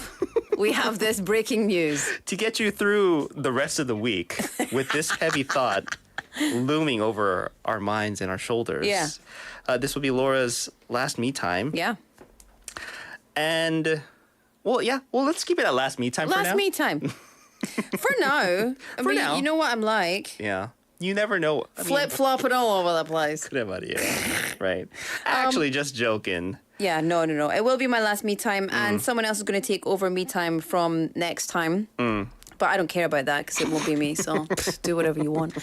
we have this breaking news. to get you through the rest of the week with this heavy thought looming over our minds and our shoulders. Yeah. This will be Laura's last me time. Yeah. And, well, let's keep it at last me time for now. Last me time. For now. I mean, now. you know what I'm like. Yeah. You never know. I mean, Flip-flopping all over the place. 그래 말이에요. Right. Actually, just joking. Yeah, no. It will be my last me time, and someone else is going to take over me time from next time. But I don't care about that because it won't be me, so do whatever you want.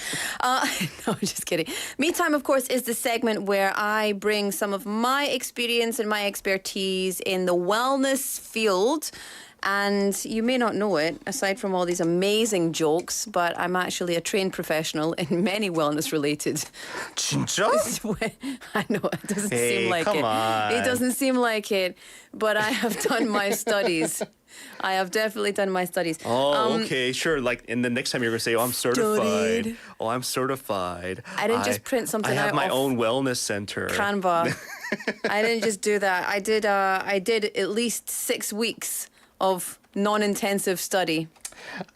No, just kidding. Me time, of course, is the segment where I bring some of my experience and my expertise in the wellness field. And you may not know it, aside from all these amazing jokes, but I'm actually a trained professional in many wellness-related. 진짜? I know, it doesn't Hey, seem like come it. on. It doesn't seem like it, but I have done my studies. I have definitely done my studies. Oh, okay, sure. Like, in the next time you're going to say, I'm certified. Studied. Oh, I'm certified. I didn't just print something I have out my off own wellness center. Canva. I didn't just do that. I did at least 6 weeks of non-intensive study.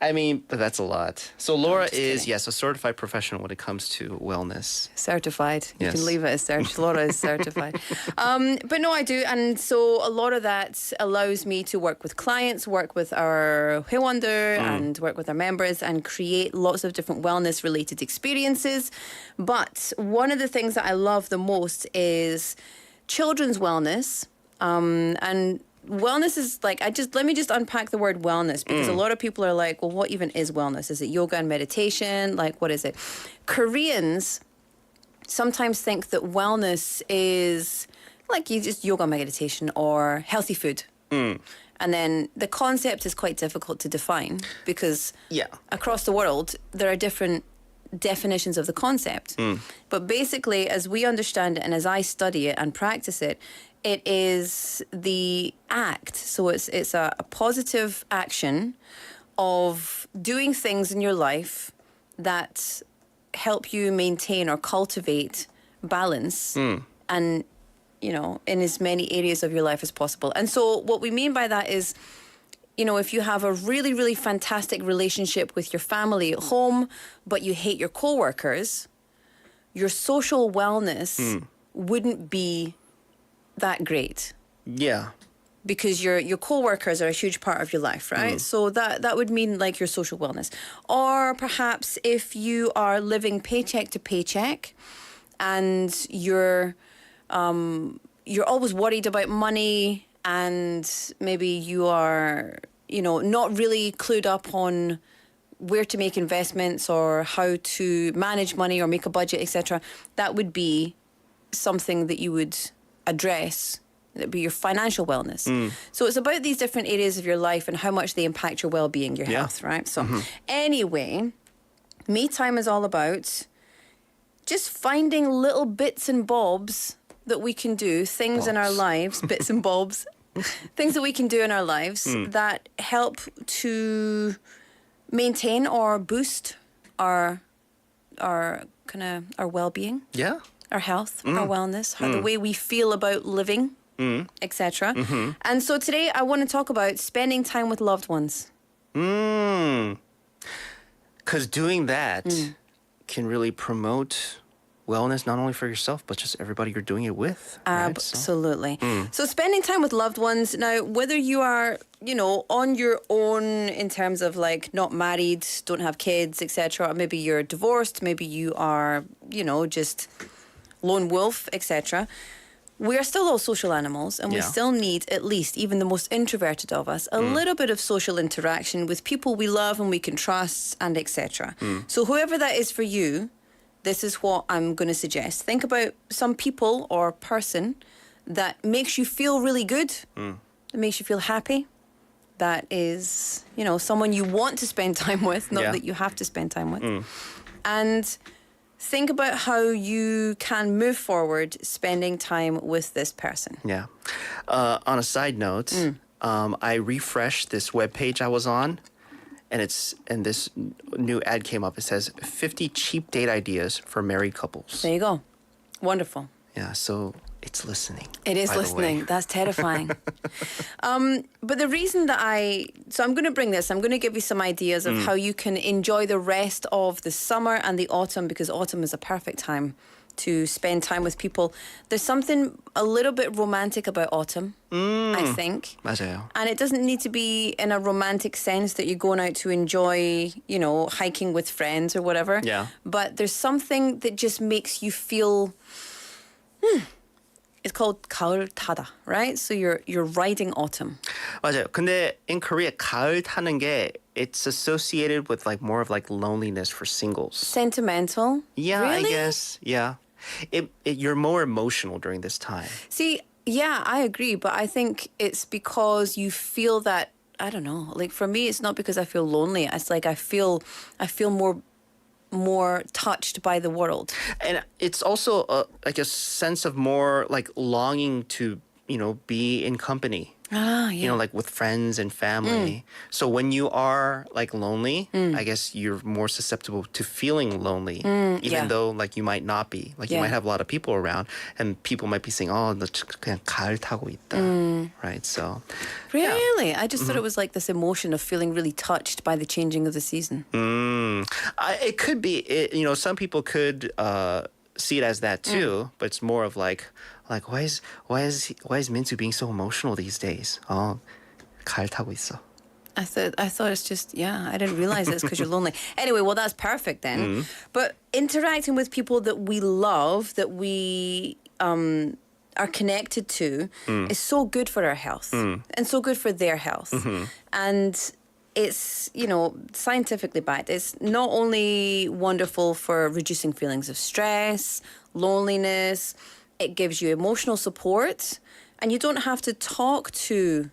I mean, but that's a lot. So Laura is, yes, a certified professional when it comes to wellness. Certified. You Yes. can leave it as certified. Laura is certified. But no, I do. And so a lot of that allows me to work with clients, work with our 회원들, and work with our members and create lots of different wellness-related experiences. But one of the things that I love the most is children's wellness. And wellness is like, let me just unpack the word wellness, because a lot of people are like, well, what even is wellness? Is it yoga and meditation? Like, what is it? Koreans sometimes think that wellness is like you just yoga meditation or healthy food. And then the concept is quite difficult to define because across the world, there are different definitions of the concept. But basically, as we understand it and as I study it and practice it, it is the act. So it's a positive action of doing things in your life that help you maintain or cultivate balance and, you know, in as many areas of your life as possible. And so what we mean by that is, you know, if you have a really, really fantastic relationship with your family at home, but you hate your coworkers, your social wellness wouldn't be that great. Yeah. Because your coworkers are a huge part of your life, right? So that would mean like your social wellness. Or perhaps if you are living paycheck to paycheck and you're always worried about money and maybe you are, you know, not really clued up on where to make investments or how to manage money or make a budget, etc., that would be something that you would address. That'd be your financial wellness. So it's about these different areas of your life and how much they impact your well-being, your health, right? So anyway, me time is all about just finding little bits and bobs that we can do, things in our lives, bits and bobs, things that we can do in our lives that help to maintain or boost our well-being, our health, our wellness, how the way we feel about living, etc. And so today I want to talk about spending time with loved ones. Because doing that can really promote wellness, not only for yourself, but just everybody you're doing it with. Right? Absolutely. So spending time with loved ones. Now, whether you are, on your own in terms of like not married, don't have kids, etc., or maybe you're divorced, maybe you are, just lone wolf, etc., we are still all social animals, and we still need, at least, even the most introverted of us, a little bit of social interaction with people we love and we can trust, and etc. So whoever that is for you, this is what I'm going to suggest. Think about some people or person that makes you feel really good, that makes you feel happy, that is, someone you want to spend time with, not that you have to spend time with. And think about how you can move forward spending time with this person. Yeah. On a side note, I refreshed this webpage I was on, and this new ad came up. It says 50 cheap date ideas for married couples. There you go. Wonderful. Yeah, so it's listening. It is listening. That's terrifying. But the reason that I'm going to bring this, I'm going to give you some ideas of how you can enjoy the rest of the summer and the autumn, because autumn is a perfect time to spend time with people. There's something a little bit romantic about autumn, I think. 맞아요. And it doesn't need to be in a romantic sense that you're going out to enjoy, hiking with friends or whatever. Yeah. But there's something that just makes you feel... It's called 가을 타다, right? So you're riding autumn. 맞아요. 근데 in Korea, 가을 타는 게 it's associated with more of loneliness for singles. Sentimental? Yeah, Really? I guess. Yeah. You're more emotional during this time. See, yeah, I agree, but I think it's because you feel that, I don't know, for me, it's not because I feel lonely. It's like I feel more touched by the world. And it's also a sense of more longing to, be in company. Ah, yeah. With friends and family. So when you are lonely, I guess you're more susceptible to feeling lonely, even though you might not be. You might have a lot of people around, and people might be saying, "Oh, 너 그냥 가을 타고 있다," right? So, really, I just thought it was this emotion of feeling really touched by the changing of the season. It could be. Some people could see it as that too, but it's more of why is Mintu being so emotional these days? 가을 타고 있어. I thought it's just, I didn't realize it's because you're lonely. Anyway, well, that's perfect then. But interacting with people that we love, that we are connected to, is so good for our health and so good for their health. And it's, scientifically backed. It's not only wonderful for reducing feelings of stress, loneliness, it gives you emotional support, and you don't have to talk to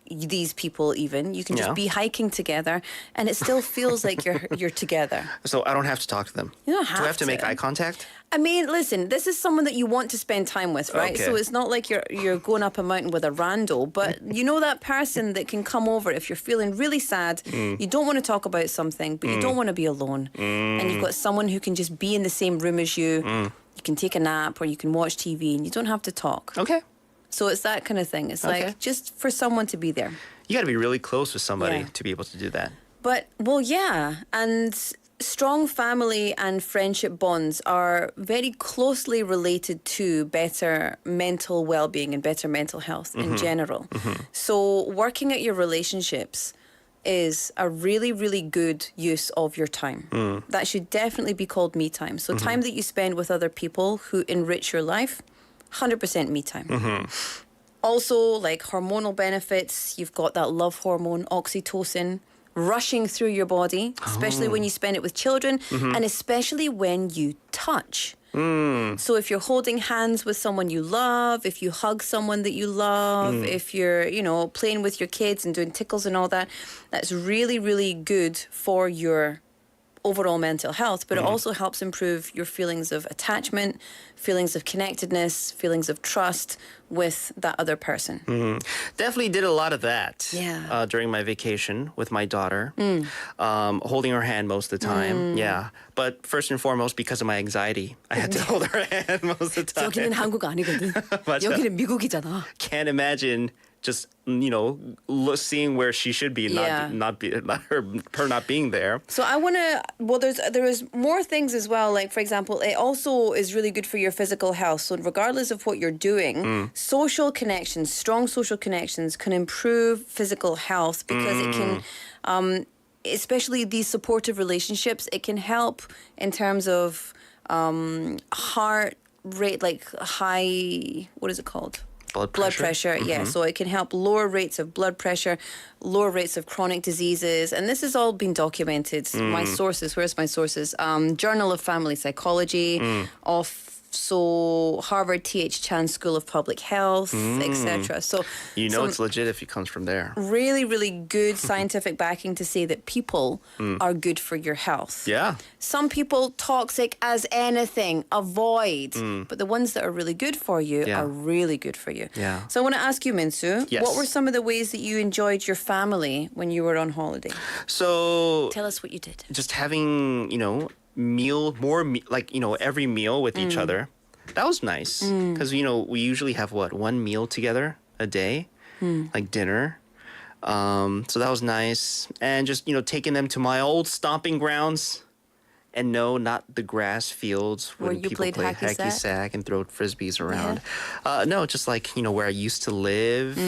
these people even. You can just be hiking together, and it still feels like you're together. So I don't have to talk to them. You don't have Do I have to to make eye contact? I mean, listen, this is someone that you want to spend time with, right? Okay. So it's not like you're going up a mountain with a rando, but that person that can come over if you're feeling really sad, you don't want to talk about something, but you don't want to be alone. And you've got someone who can just be in the same room as you. You can take a nap or you can watch TV and you don't have to talk. Okay. So it's that kind of thing. It's just for someone to be there. You got to be really close with somebody to be able to do that. But, and strong family and friendship bonds are very closely related to better mental well-being and better mental health in general. So working at your relationships is a really, really good use of your time. That should definitely be called me time. So time that you spend with other people who enrich your life, 100% me time. Also, hormonal benefits, you've got that love hormone, oxytocin, rushing through your body, especially when you spend it with children, Mm-hmm. and especially when you touch. So if you're holding hands with someone you love, if you hug someone that you love, if you're, playing with your kids and doing tickles and all that, that's really, really good for your overall mental health, but it also helps improve your feelings of attachment, feelings of connectedness, feelings of trust with that other person. Definitely did a lot of that Yeah. during my vacation with my daughter, holding her hand most of the time. Yeah. But first and foremost, because of my anxiety, I had to hold her hand most of the time. 여기는 한국 아니거든. 맞아. 여기는 미국이잖아. Can't imagine just seeing where she should be, Yeah. her not being there. So I want to. Well, there is more things as well. Like for example, it also is really good for your physical health. So regardless of what you're doing, social connections, strong social connections, can improve physical health because it can, especially these supportive relationships, it can help in terms of heart rate, like high. What is it called? Blood pressure, yeah. So it can help lower rates of blood pressure, lower rates of chronic diseases. And this has all been documented. My sources, where's my sources? Journal of Family Psychology, also Harvard T.H. Chan School of Public Health, etc. So It's legit if it comes from there. really, really good scientific backing to say that people are good for your health. Yeah. Some people toxic as anything, avoid. But the ones that are really good for you Yeah. are really good for you. Yeah. So I want to ask you, Minsu, Yes. what were some of the ways that you enjoyed your family when you were on holiday? So Tell us what you did. just having, every meal with each other. That was nice because, we usually have one meal together a day, like dinner. So that was nice. And just, taking them to my old stomping grounds and no, not the grass fields Where when you people played play hacky hacky sack? sack and throw frisbees around. No, just where I used to live,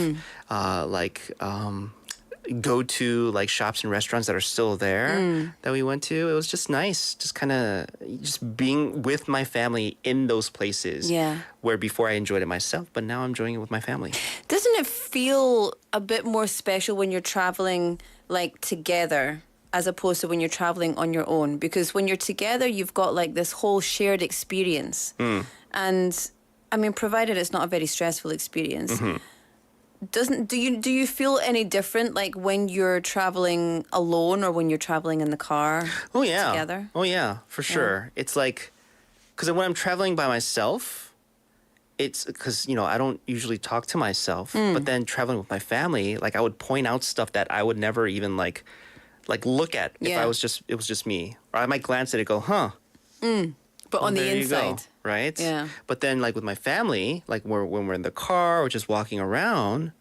go to shops and restaurants that are still there that we went to. It was just nice, just kind of just being with my family in those places. Yeah. Where before I enjoyed it myself, but now I'm enjoying it with my family. Doesn't it feel a bit more special when you're traveling together as opposed to when you're traveling on your own? Because when you're together, you've got this whole shared experience. And I mean, provided it's not a very stressful experience, do you feel any different when you're traveling alone or when you're traveling in the car? Oh yeah. Together? Oh yeah, for sure. It's because when I'm traveling by myself, it's because I don't usually talk to myself. But then traveling with my family, I would point out stuff that I would never even look at if Yeah. it was just me. Or I might glance at it and go, huh. But on the There you go, inside. right? Yeah. But then with my family, when we're in the car or just walking around,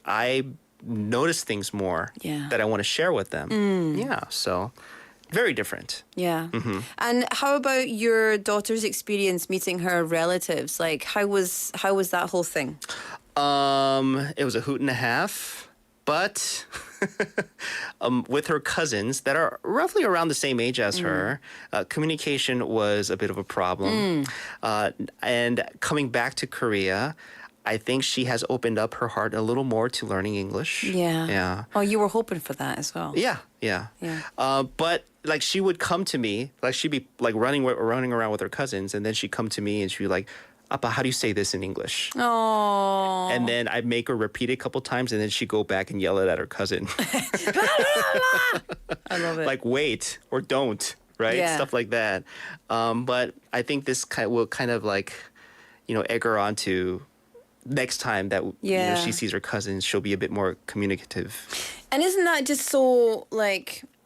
I notice things more Yeah. that I want to share with them. Yeah. So very different. Yeah. And how about your daughter's experience meeting her relatives? How was that whole thing? It was a hoot and a half, but with her cousins that are roughly around the same age as her, communication was a bit of a problem. And coming back to Korea, I think she has opened up her heart a little more to learning English. Yeah. Yeah. Oh, you were hoping for that as well. Yeah. But she would come to me, she'd be running around with her cousins, and then she'd come to me and she'd be like, Appa, how do you say this in English? Oh. And then I'd make her repeat it a couple times, and then she'd go back and yell it at her cousin. I love it. Wait or don't, right? Yeah. Stuff like that. But I think this will kind of egg her on to next time that Yeah. she sees her cousins, she'll be a bit more communicative. And isn't that just so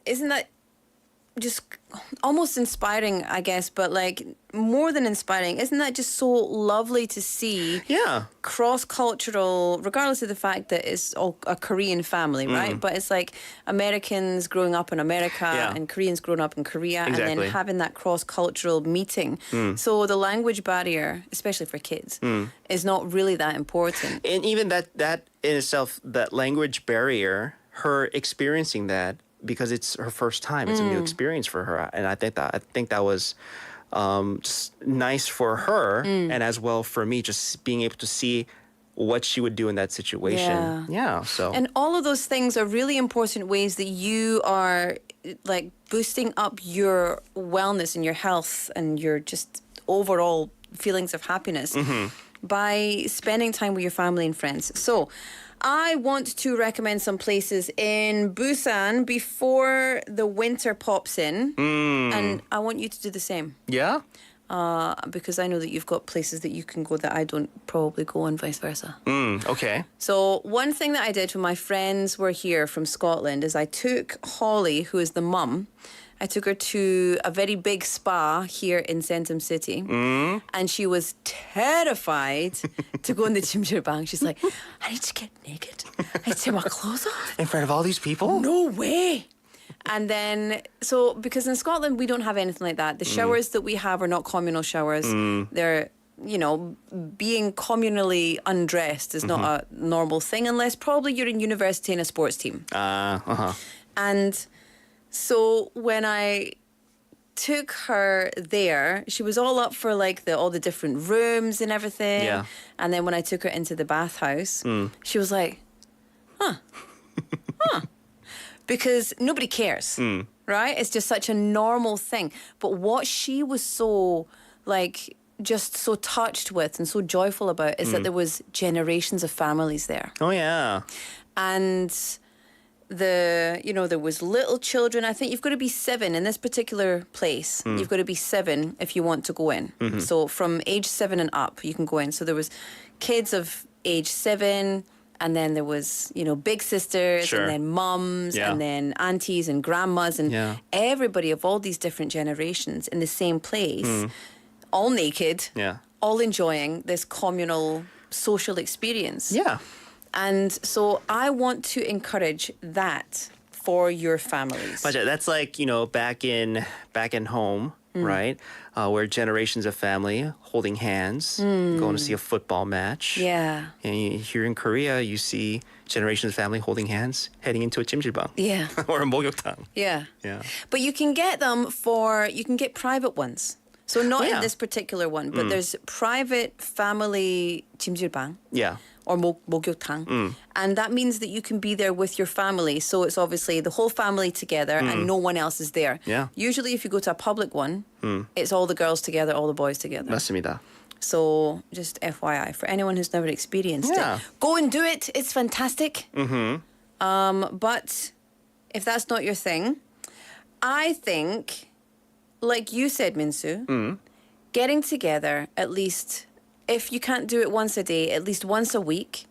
isn't that just almost inspiring, I guess, but more than inspiring, isn't that just so lovely to see? Yeah. Cross-cultural, regardless of the fact that it's all a Korean family, right? But it's Americans growing up in America and Koreans growing up in Korea and Exactly. then having that cross-cultural meeting. So the language barrier, especially for kids, is not really that important. And even that in itself, that language barrier, her experiencing that, because it's her first time, it's a new experience for her, and I think that was just nice for her, and as well for me, just being able to see what she would do in that situation. Yeah. So. And all of those things are really important ways that you are like boosting up your wellness and your health and your just overall feelings of happiness by spending time with your family and friends. So I want to recommend some places in Busan before the winter pops in. And I want you to do the same. Yeah? Because I know that you've got places that you can go that I don't probably go and vice versa. Okay. So one thing that I did when my friends were here from Scotland is I took Holly, who is the mum, I took her to a very big spa here in Centum City. And she was terrified to go in the Jimjirbang. She's like, I need to get naked. I need to take my clothes off. In front of all these people? No way. And then, so because in Scotland, we don't have anything like that. The showers that we have are not communal showers. They're, you know, being communally undressed is not a normal thing unless probably you're in university in a sports team. And so when I took her there, she was all up for like all the different rooms and everything. Yeah. And then when I took her into the bathhouse, she was like, huh. Because nobody cares, right? It's just such a normal thing. But what she was so, like, just so touched with and so joyful about is that there was generations of families there. Oh, yeah. And there was little children. I think you've got to be 7 in this particular place. You've got to be 7 if you want to go in. So from age 7 and up, you can go in. So there was kids of age 7, and then there was, big sisters, and then mums, and then aunties and grandmas, and everybody of all these different generations in the same place, all naked, all enjoying this communal social experience. Yeah. And so I want to encourage that for your families. But that's like, back in home, right? Where generations of family holding hands, going to see a football match. Yeah. And here in Korea, you see generations of family holding hands heading into a jjimjilbang. Yeah. Or a 목욕탕. Yeah. Yeah. But you can get you can get private ones. So not in this particular one, but there's private family jjimjilbang. Yeah. Or 목욕탕. And that means that you can be there with your family. So it's obviously the whole family together and no one else is there. Yeah. Usually if you go to a public one, it's all the girls together, all the boys together. 맞습니다. So just FYI, for anyone who's never experienced it, go and do it. It's fantastic. But if that's not your thing, I think, like you said, Minsu, getting together at least, if you can't do it once a day, at least once a week,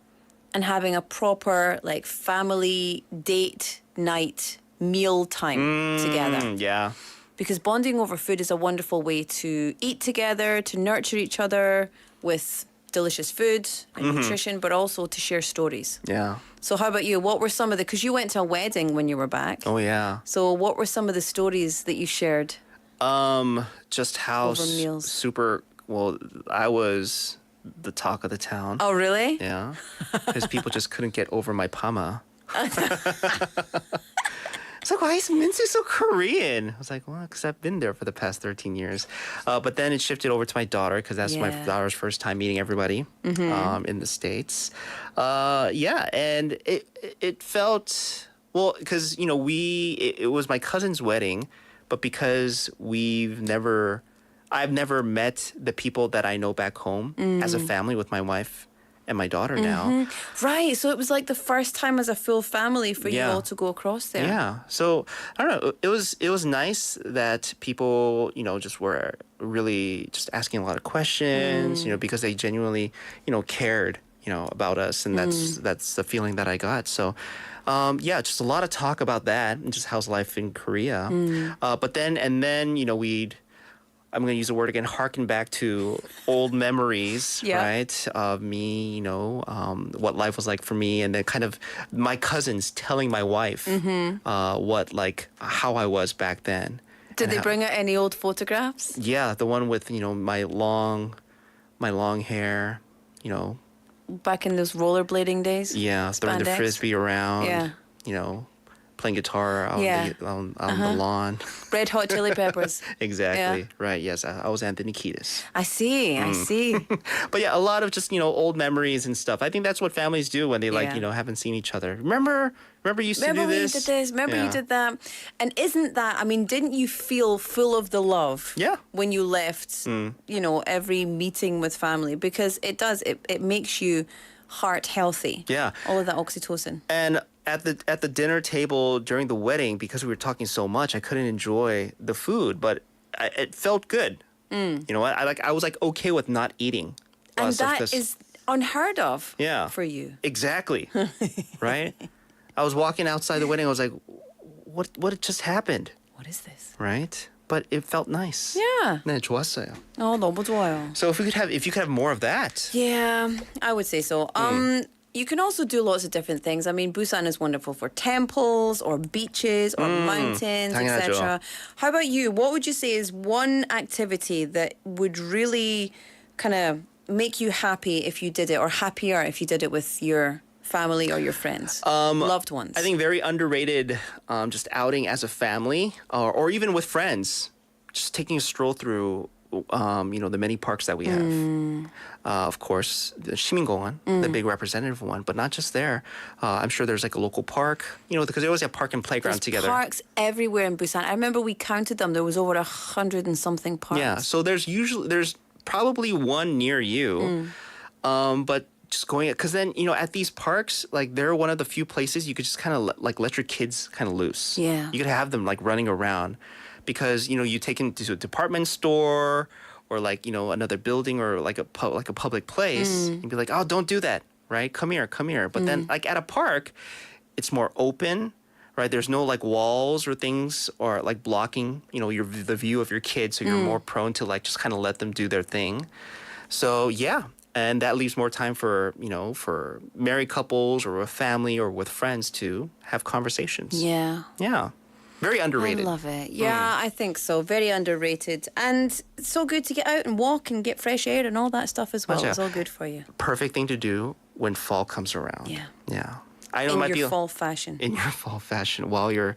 and having a proper family date night meal time together. Yeah. Because bonding over food is a wonderful way to eat together, to nurture each other with delicious food and nutrition, but also to share stories. Yeah. So how about you? What were some of because you went to a wedding when you were back. Oh, yeah. So what were some of the stories that you shared? Just how Over meals. super. Well, I was the talk of the town. Oh, really? Yeah. Because people just couldn't get over my pama. It's like, why is Minsu so Korean? I was like, well, because I've been there for the past 13 years. But then it shifted over to my daughter because that's my daughter's first time meeting everybody in the States. And it felt, well, because, it was my cousin's wedding, but because I've never met the people that I know back home as a family with my wife and my daughter now. Right. So it was like the first time as a full family for you all to go across there. Yeah. So I don't know. It was nice that people, just were really just asking a lot of questions, because they genuinely, cared, about us, and that's the feeling that I got. So just a lot of talk about that and just how's life in Korea. But then I'm going to use the word again, harken back to old memories, right? Of me, what life was like for me. And then kind of my cousins telling my wife how I was back then. Did they bring out any old photographs? Yeah, the one with, my long hair, Back in those rollerblading days? Yeah, throwing the frisbee around. Yeah. playing guitar on, Yeah. on the lawn. Red Hot Chili Peppers. Exactly. Yeah. Right. Yes. I was Anthony Kiedis. I see. I see. But yeah, a lot of just, old memories and stuff. I think that's what families do when they Yeah. haven't seen each other. Remember you used to do Remember when you this? did this? Remember you Yeah. did that? And isn't that, didn't you feel full of the love? Yeah. When you left, every meeting with family? Because it does, it makes you heart healthy. Yeah. All of that oxytocin. And at the dinner table during the wedding, because we were talking so much, I couldn't enjoy the food, but it felt good. You know what? I was okay with not eating. And stuff, that 'cause- is unheard of yeah, for you. Exactly. Right? I was walking outside the wedding. I was like, what just happened? What is this? Right? But it felt nice. Yeah. 네, 좋았어요. 너무 좋아요. So if you could have more of that. Yeah, I would say so. You can also do lots of different things. Busan is wonderful for temples or beaches or mountains, 당연하죠. etc. How about you? What would you say is one activity that would really kind of make you happy if you did it, or happier if you did it with your family or your friends, loved ones? I think very underrated, just outing as a family or even with friends. Just taking a stroll through, the many parks that we have. Of course, the 시민공원, the big representative one, but not just there. I'm sure there's like a local park, because they always have park and playground There's together. parks everywhere in Busan. I remember we counted them. There was over 100 and something parks. Yeah, so there's probably one near you, but just going, because then at these parks, like they're one of the few places you could just kind of let your kids kind of loose. Yeah. You could have them like running around, because you take them to a department store or another building or like a public place and be like, oh, don't do that, right? Come here. But then like at a park, it's more open. Right, there's no like walls or things or like blocking, the view of your kids, so you're more prone to like just kind of let them do their thing. So yeah, and that leaves more time for for married couples or a family or with friends to have conversations. Yeah. Yeah, very underrated. I love it. Yeah, I think so. Very underrated. And it's so good to get out and walk and get fresh air and all that stuff as well. 맞아요. It's all good for you. Perfect thing to do when fall comes around. Yeah. Yeah. I know In it might your be fall fashion. in your fall fashion while you're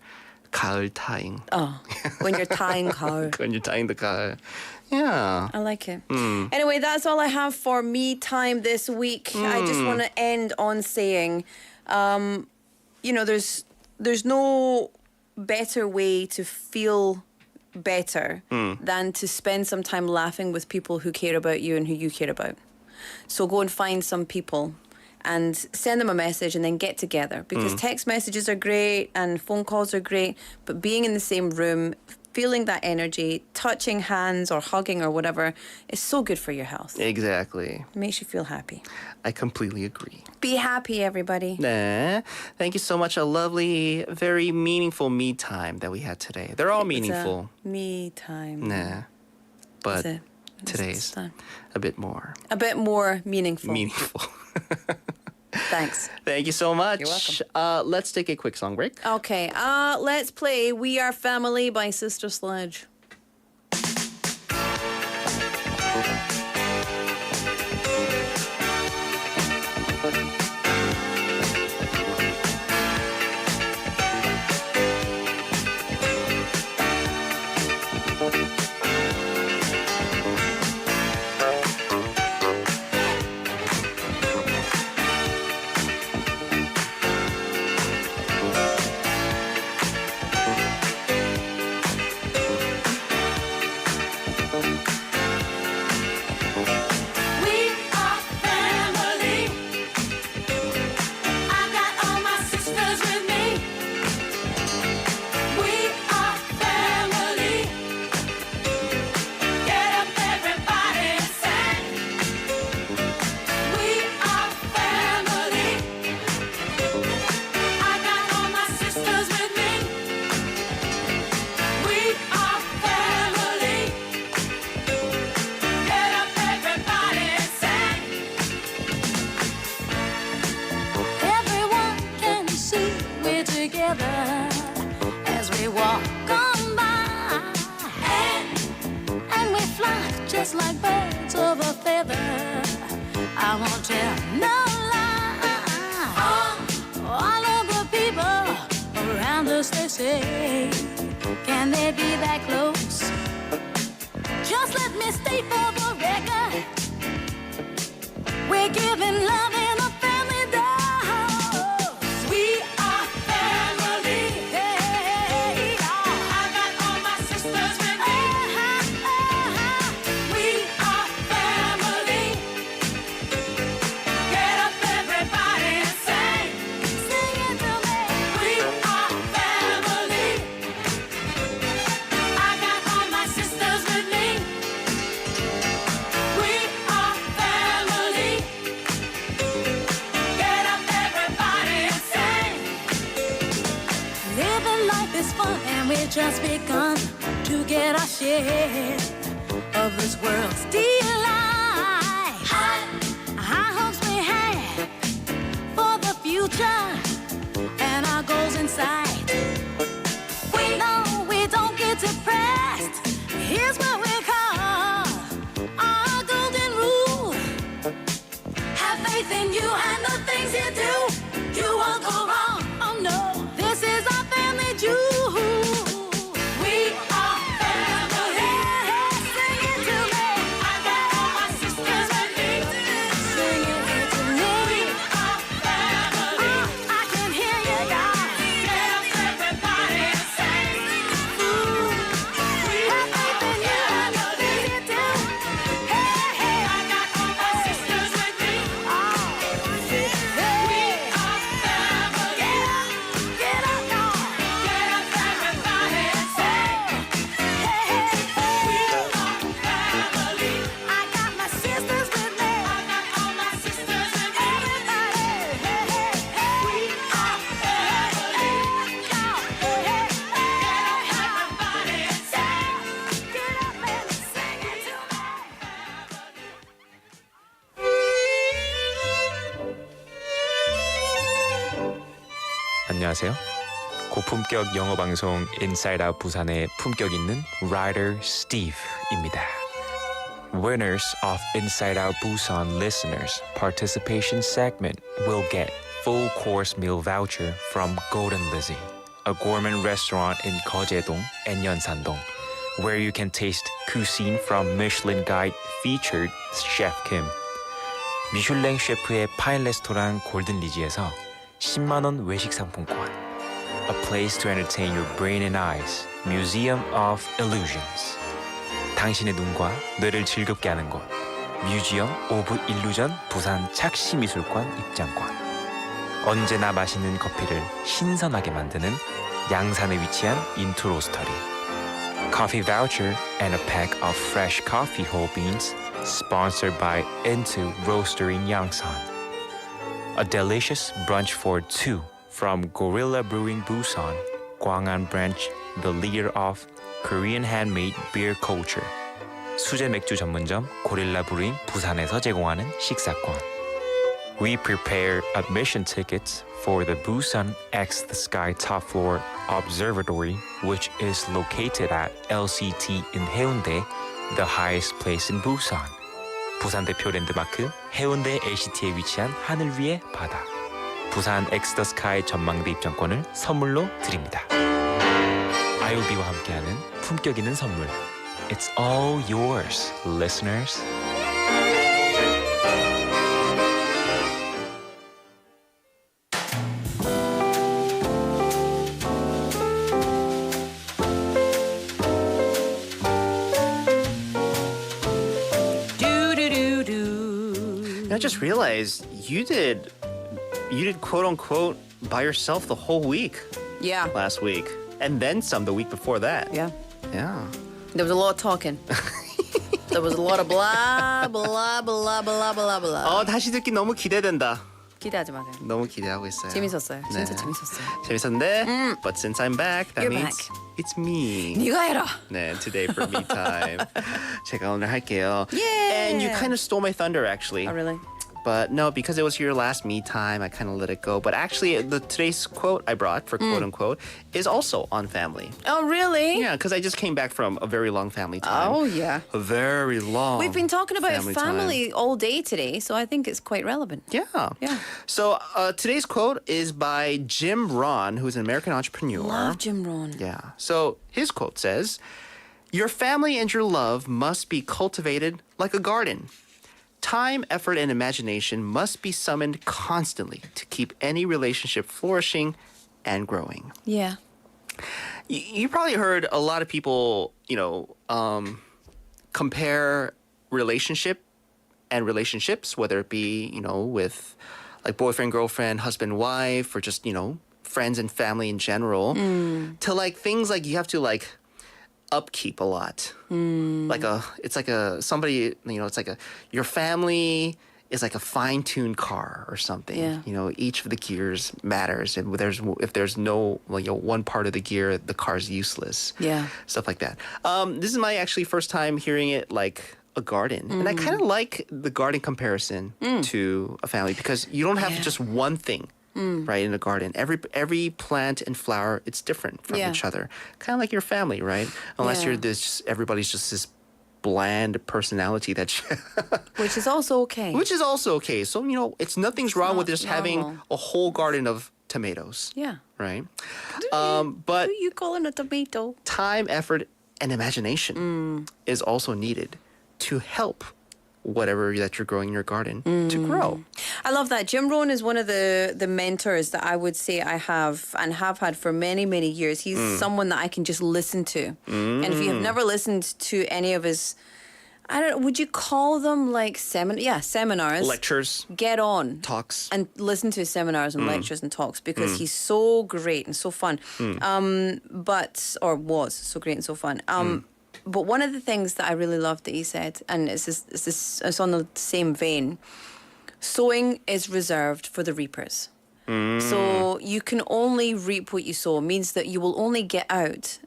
가을 tying. Oh, when you're tying car. When you're tying the 가을. Yeah. I like it. Anyway, that's all I have for me time this week. I just want to end on saying, there's no better way to feel better than to spend some time laughing with people who care about you and who you care about. So go and find some people and send them a message and then get together, because text messages are great and phone calls are great, but being in the same room, feeling that energy, touching hands or hugging or whatever is so good for your health. Exactly. It makes you feel happy. I completely agree. Be happy, everybody. Nah. Thank you so much. A lovely, very meaningful me time that we had today. They're all meaningful. Me time. Nah. But That's it. today's time. a bit more A bit more meaningful. meaningful. Thanks. Thank you so much. You're welcome. Let's take a quick song break. Okay, let's play We Are Family by Sister Sledge. Just like birds of a feather, I won't tell no lie. All of the people around wonders they say. Can they be that close? Just let me state for the record, we're giving love in a family dose. We are family. Hey, I got all my sisters with me. We are family. Get up, everybody, and sing. Sing it to me. We are family. I got all my sisters with me. We are family. Get up, everybody, and sing. Living life is fun, and we've just begun to get our share of this world's delight. High hopes we have for the future and our goals in sight. We know we don't get depressed. Here's what we call our golden rule. Have faith in you and the things you do. You won't go wrong. Oh no, this is our family jewel. We are family. Sing it to me. I got all my sisters with me. Sing it to me. We are family. I can hear you, guys. Get up, everybody, and sing. Ooh. We have faith in you and the things you do. Hey, hey. I got all my sisters with me. We are family. Get up, y'all. Get up, everybody, and sing. Hey, hey. We are family. I got my sisters with me. I got all my sisters with me. Everybody. Hey, hey, hey. We are family. Y'all. Hey, hey, hey. Get up, everybody, and sing. Get up and sing it to me. 안녕하세요. 고품격 영어 방송 Inside Out 부산의 품격 있는 Writer Steve입니다. Winners of Inside Out Busan listeners participation segment will get full course meal voucher from Golden Lizzie, a gourmet restaurant in Geojedong and Yeonsan-dong, where you can taste cuisine from Michelin Guide featured Chef Kim. 미슐랭 셰프의 파인 레스토랑 골든 리지에서 10만 원 외식 상품권. A place to entertain your brain and eyes. Museum of Illusions. 당신의 눈과 뇌를 즐겁게 하는 곳. Museum of Illusion 부산 착시미술관 입장권. 언제나 맛있는 커피를 신선하게 만드는 양산에 위치한 인투 로스터리. Coffee voucher and a pack of fresh coffee whole beans sponsored by Into Roastery in Yangsan. A delicious brunch for two from Gorilla Brewing Busan, Gwangan branch, the leader of Korean handmade beer culture. 수제 맥주 전문점 고릴라 브루잉 부산에서 제공하는 식사권. We prepare admission tickets for the Busan X the Sky Top Floor Observatory, which is located at LCT in Haeundae, the highest place in Busan. 부산 대표 랜드마크 해운대 LCT에 위치한 하늘 위의 바다. 부산 X the Sky 전망대 입장권을 선물로 드립니다. IOB와 함께하는 품격 있는 선물. It's all yours, listeners. I just realized you did quote unquote by yourself the whole week. Yeah. Last week. And then some the week before that. Yeah. Yeah. There was a lot of talking. There was a lot of blah, blah, blah, blah, blah, blah. 다시 듣기 너무 기대된다. 기대하지 마세요. 너무 기대하고 있어요. 재밌었어요. 진짜 네. 재밌었어요. 재밌었는데, but since I'm back, that You're means back. it's me. 네가 해라. 네, today for me time. 제가 오늘 할게요. Yeah. And you kind of stole my thunder, actually. Oh, really? But no, because it was your last me time, I kind of let it go. But actually, today's quote I brought for quote unquote is also on family. Oh, really? Yeah, because I just came back from a very long family time. Oh, yeah. A very long. We've been talking about family family all day today, so I think it's quite relevant. Yeah. Yeah. So today's quote is by Jim Rohn, who's an American entrepreneur. Love Jim Rohn. Yeah. So his quote says, "Your family and your love must be cultivated like a garden. Time, effort, and imagination must be summoned constantly to keep any relationship flourishing and growing." Yeah. You probably heard a lot of people, compare relationship and relationships, whether it be, with like boyfriend, girlfriend, husband, wife, or just, friends and family in general, to like things like you have to like upkeep a lot. Your family is like a fine-tuned car or something. Yeah. Each of the gears matters, and if there's no one part of the gear, the car's useless. Yeah. Stuff like that. This is my actually first time hearing it like a garden, and I kind of like the garden comparison to a family, because you don't have just one thing. Right, in a garden, every plant and flower, it's different from each other. Kind of like your family, right? Unless you're everybody's just this bland personality that which is also okay. Which is also okay. So nothing's wrong with just having a whole garden of tomatoes. Yeah. Right. But who you calling a tomato? Time, effort, and imagination is also needed to help whatever that you're growing in your garden to grow. I love that. Jim Rohn is one of the mentors that I would say I have and have had for many, many years. He's someone that I can just listen to. And if you have never listened to any of his, I don't know, would you call them like seminars? Lectures. Get on. Talks. And listen to his seminars and lectures and talks, because he's so great and so fun. Was so great and so fun. But one of the things that I really loved that he said, and it's on the same vein, sowing is reserved for the reapers. So you can only reap what you sow. It means that you will only get out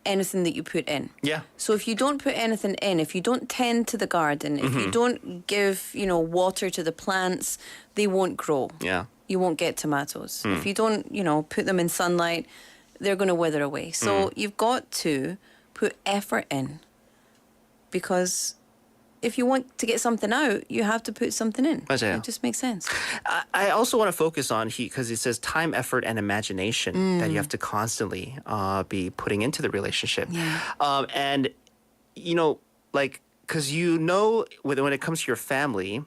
anything that you put in. Yeah. So if you don't put anything in, if you don't tend to the garden, if you don't give, water to the plants, they won't grow. Yeah. You won't get tomatoes. If you don't, put them in sunlight, they're going to wither away. So you've got to put effort in, because if you want to get something out, you have to put something in. 맞아요. It just makes sense. I also want to focus on because it says time, effort, and imagination that you have to constantly be putting into the relationship. Yeah. And because when it comes to your family,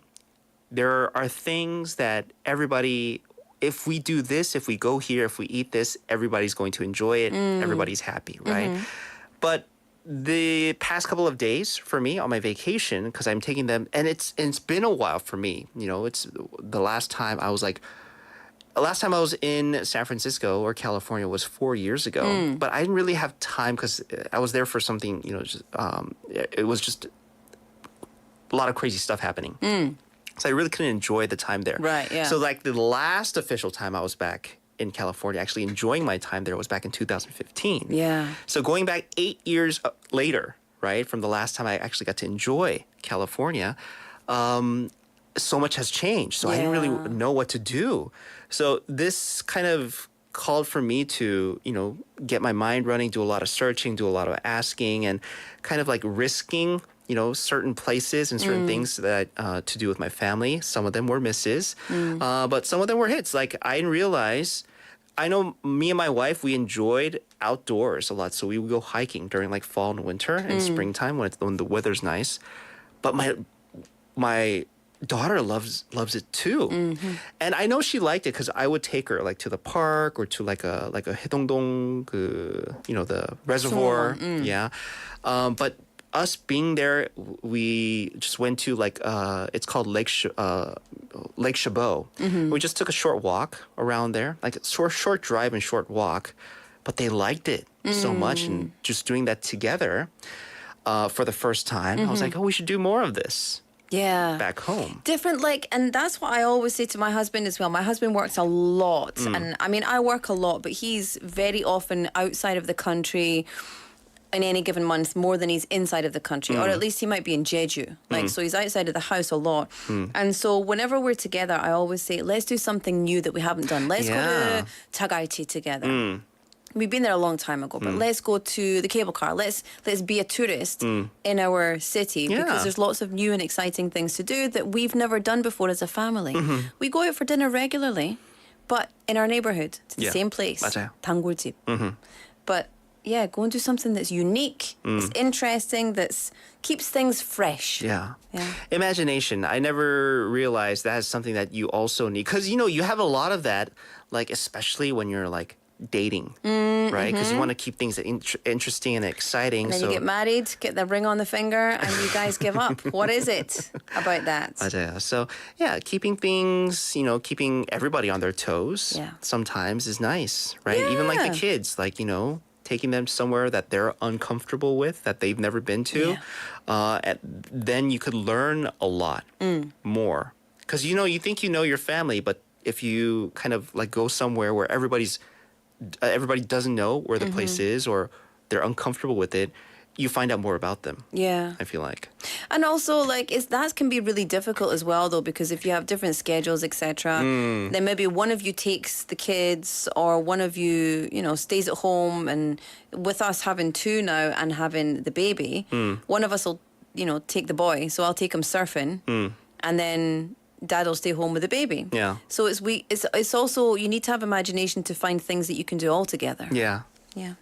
there are things that everybody. If we do this, if we go here, if we eat this, everybody's going to enjoy it. Everybody's happy, right? But the past couple of days for me on my vacation, because I'm taking them, and it's been a while for me. It's the last time I was in San Francisco or California was 4 years ago. But I didn't really have time because I was there for something. It was just a lot of crazy stuff happening. So I really couldn't enjoy the time there. Right. Yeah. So the last official time I was back in California, actually enjoying my time there, was back in 2015. Yeah. So going back 8 years later, right, from the last time I actually got to enjoy California, so much has changed. So I didn't really know what to do. So this kind of called for me to, get my mind running, do a lot of searching, do a lot of asking, and kind of like risking, certain places and certain things that to do with my family. Some of them were misses, but some of them were hits. Like I didn't realize. I know me and my wife, we enjoyed outdoors a lot. So we would go hiking during like fall and winter and springtime when the weather's nice. But my daughter loves it too. And I know she liked it because I would take her like to the park or to like a 해동동, the reservoir. Yeah. But us being there, we just went to it's called Lake Chabot. We just took a short walk around there, like a short drive and short walk, but they liked it so much, and just doing that together for the first time, I was like, oh, we should do more of this. Yeah. Back home. Different, and that's what I always say to my husband as well. My husband works a lot. And I mean, I work a lot, but he's very often outside of the country. in any given month more than he's inside of the country, or at least he might be in Jeju. Like, so he's outside of the house a lot. And so whenever we're together, I always say, let's do something new that we haven't done. Let's go to Chagalchi together. We've been there a long time ago, but let's go to the cable car. Let's be a tourist in our city because there's lots of new and exciting things to do that we've never done before as a family. We go out for dinner regularly, but in our neighborhood, to the same place, 맞아요. 단골집. But yeah, go and do something that's unique, that's interesting, that's keeps things fresh. Yeah. Imagination. I never realized that is something that you also need. Because, you know, you have a lot of that, like, especially when you're, like, dating, right? Because you want to keep things interesting and exciting. And then you get married, get the ring on the finger, and you guys give up. What is it about that? 맞아요. So, yeah, keeping things, you know, keeping everybody on their toes sometimes is nice, right? Even like the kids, like, you know, taking them somewhere that they're uncomfortable with, that they've never been to. Then you could learn a lot more. Because, you know, you think you know your family, but if you kind of like go somewhere where everybody doesn't know where the place is or they're uncomfortable with it, you find out more about them. Yeah. I feel like. And also, like, that can be really difficult as well, though, because if you have different schedules, etc., then maybe one of you takes the kids or one of you, you know, stays at home. And with us having two now and having the baby, one of us will, you know, take the boy. So I'll take him surfing and then Dad will stay home with the baby. Yeah. So it's also, you need to have imagination to find things that you can do all together. Yeah. Yeah.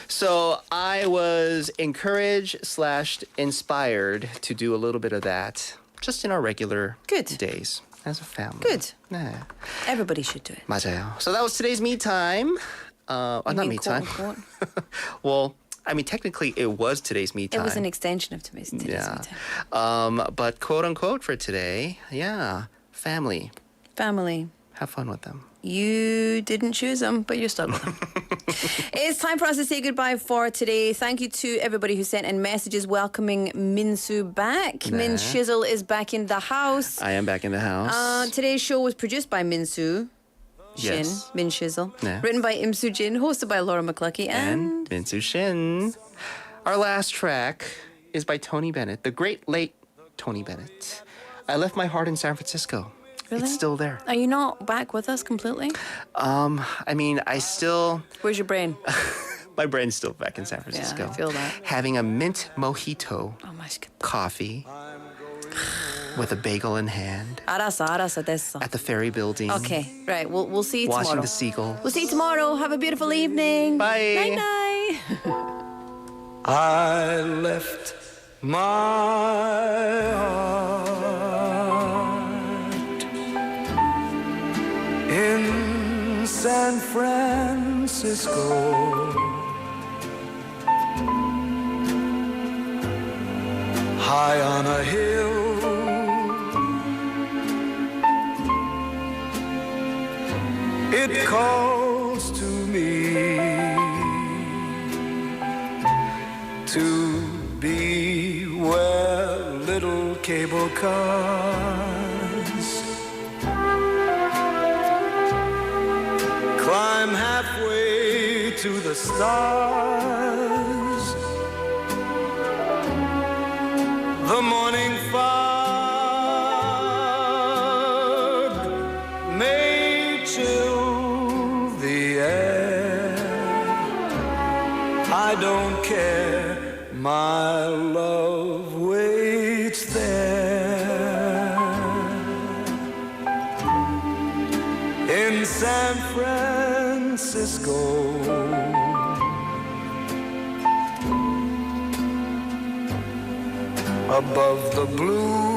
So I was encouraged/inspired to do a little bit of that just in our regular days as a family. Good. Yeah. Everybody should do it. 맞아요. So that was today's me time. Not me time. Well, I mean, technically, it was today's me time. It was an extension of today's me time. But quote unquote for today, family. Family. Have fun with them. You didn't choose them, but you're stuck with them. It's time for us to say goodbye for today. Thank you to everybody who sent in messages welcoming Minsu back. Min Shizzle is back in the house. I am back in the house. Today's show was produced by Minsu Shin, Min Shizzle. Written by Imsu Jin, hosted by Laura McCluskey and Minsu Shin. Our last track is by Tony Bennett, the great late Tony Bennett. I left my heart in San Francisco. Really? It's still there. Are you not back with us completely? I mean, I still... Where's your brain? My brain's still back in San Francisco. Yeah, I feel that. Having a mint mojito coffee with a bagel in hand. 알았어, 됐어. At the ferry building. Okay, right. We'll see you tomorrow. Watching the seagulls. We'll see you tomorrow. Have a beautiful evening. Bye. Night-night. I left my heart in San Francisco. High on a hill, it calls to me to be where little cable cars climb halfway to the stars. The morning fog may chill the air. I don't care, my love waits there in San Francisco. Above the blue